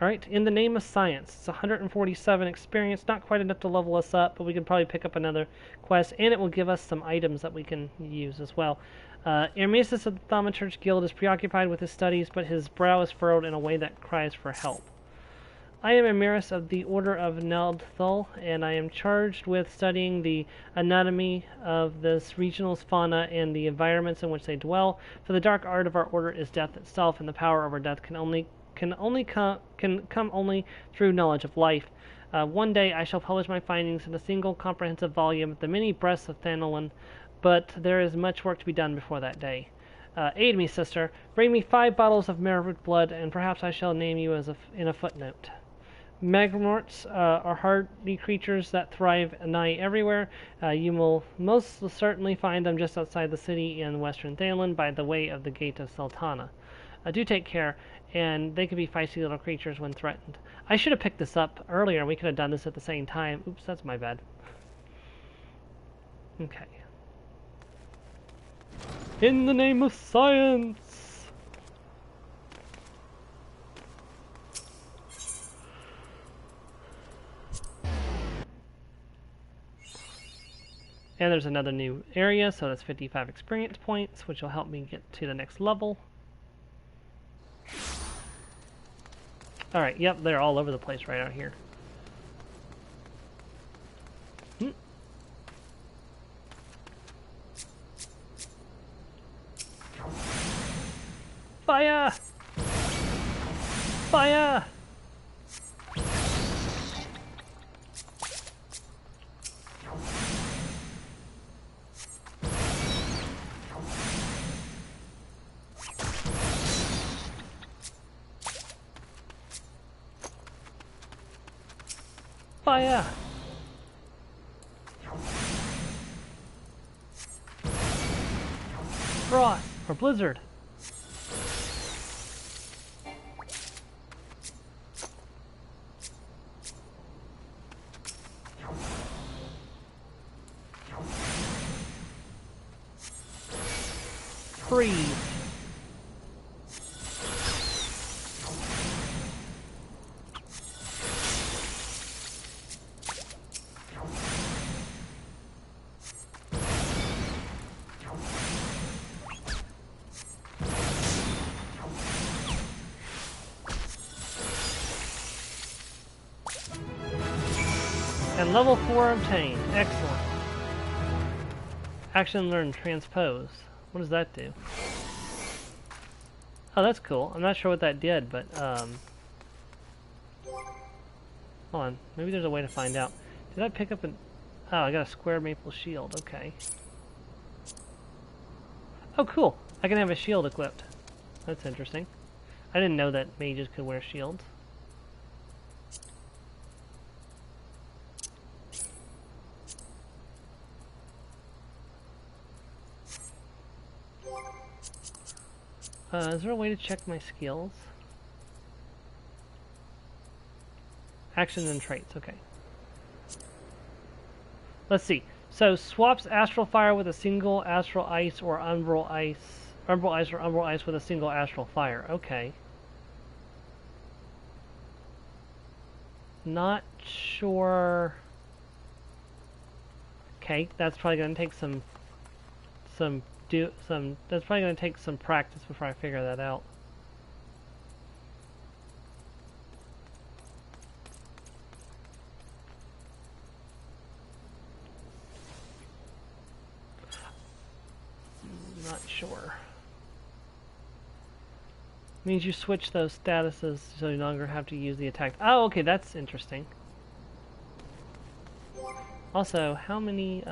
Alright, in the name of science. It's 147 experience, not quite enough to level us up, but we can probably pick up another quest, and it will give us some items that we can use as well. Hermesis of the Thaumaturge Guild is preoccupied with his studies, but his brow is furrowed in a way that cries for help. I am Emirus of the Order of Neldthul, and I am charged with studying the anatomy of this regional's fauna and the environments in which they dwell. For the dark art of our order is death itself, and the power over death can come only through knowledge of life. One day I shall publish my findings in a single comprehensive volume, The Many Breaths of Thanolin, but there is much work to be done before that day. Aid me, sister. Bring me 5 bottles of Marrow blood, and perhaps I shall name you as in a footnote. Magmorts are hardy creatures that thrive nigh everywhere. You will most certainly find them just outside the city in western Thanolin by the way of the Gate of Sultana. Do take care, and they can be feisty little creatures when threatened. I should have picked this up earlier. We could have done this at the same time. Oops, that's my bad. Okay. In the name of science! And there's another new area, so that's 55 experience points, which will help me get to the next level. Alright, yep, they're all over the place right out here. Fire! Fire! Fire! Frost or blizzard. Freeze. And level 4 obtained. Excellent. Action learned transpose. What does that do? Oh, that's cool. I'm not sure what that did, but hold on. Maybe there's a way to find out. Did I pick up an... Oh, I got a square maple shield. Okay. Oh, cool. I can have a shield equipped. That's interesting. I didn't know that mages could wear shields. Is there a way to check my skills? Actions and traits, okay. Let's see. So, swaps Astral Fire with a single Astral Ice or Umbral Ice. Umbral Ice or Umbral Ice with a single Astral Fire. Okay. Not sure... Okay, that's probably going to take that's probably going to take some practice before I figure that out. Not sure. Means you switch those statuses so you no longer have to use the attack. Oh, okay, that's interesting. Also, how many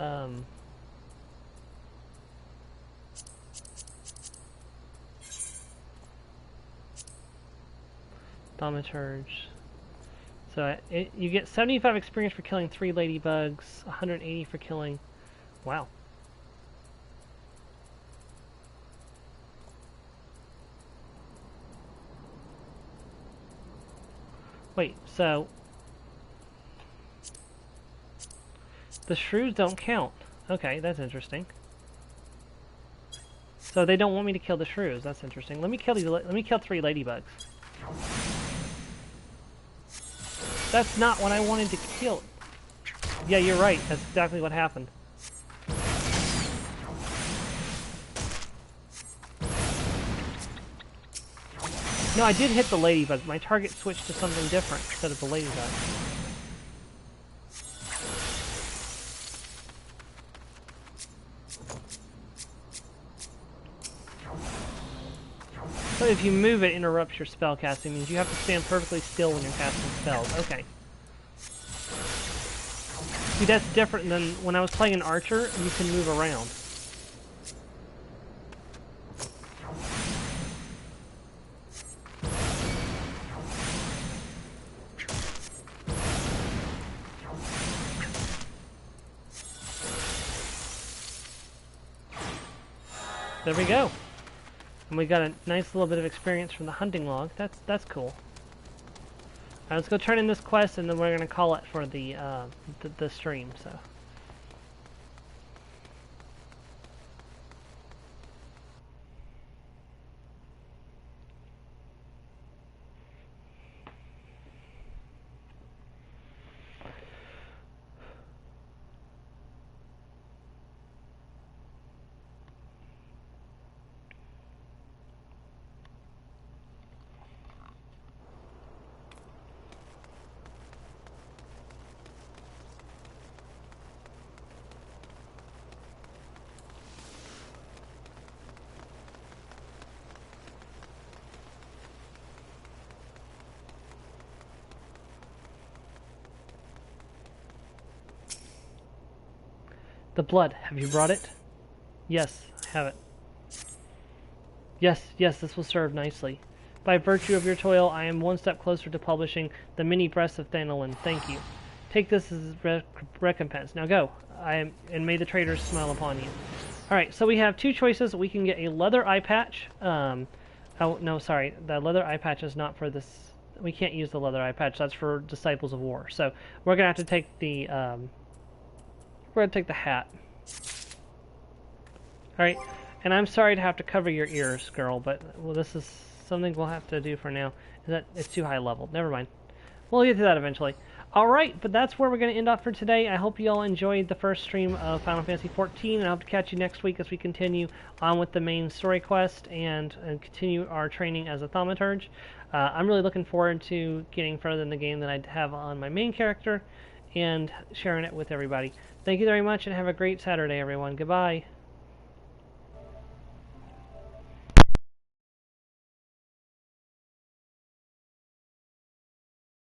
Thaumaturge. So you get 75 experience for killing 3 ladybugs, 180 for killing... Wow. Wait, so... The shrews don't count. Okay, that's interesting. So they don't want me to kill the shrews. That's interesting. Let me kill 3 ladybugs. That's not what I wanted to kill. Yeah, you're right. That's exactly what happened. No, I did hit the ladybug. My target switched to something different instead of the ladybug. So if you move, it interrupts your spell casting. It means you have to stand perfectly still when you're casting spells. Okay. See, that's different than when I was playing an archer. You can move around. There we go. And we got a nice little bit of experience from the hunting log. That's cool. Alright, let's go turn in this quest, and then we're gonna call it for the stream. So. The blood. Have you brought it? Yes, I have it. Yes, this will serve nicely. By virtue of your toil, I am one step closer to publishing the mini breasts of Thanolin. Thank you. Take this as recompense. Now go. And may the traders smile upon you. Alright, so we have two choices. We can get a leather eye patch. Oh, no, sorry. The leather eye patch is not for this. We can't use the leather eye patch. That's for Disciples of War. So we're going to have to take the... we're going to take the hat. Alright, and I'm sorry to have to cover your ears, girl, but well, this is something we'll have to do for now. It's too high level. Never mind. We'll get to that eventually. Alright, but that's where we're going to end off for today. I hope you all enjoyed the first stream of Final Fantasy XIV, and I hope to catch you next week as we continue on with the main story quest and continue our training as a thaumaturge. I'm really looking forward to getting further in the game than I have on my main character and sharing it with everybody. Thank you very much, and have a great Saturday, everyone. Goodbye.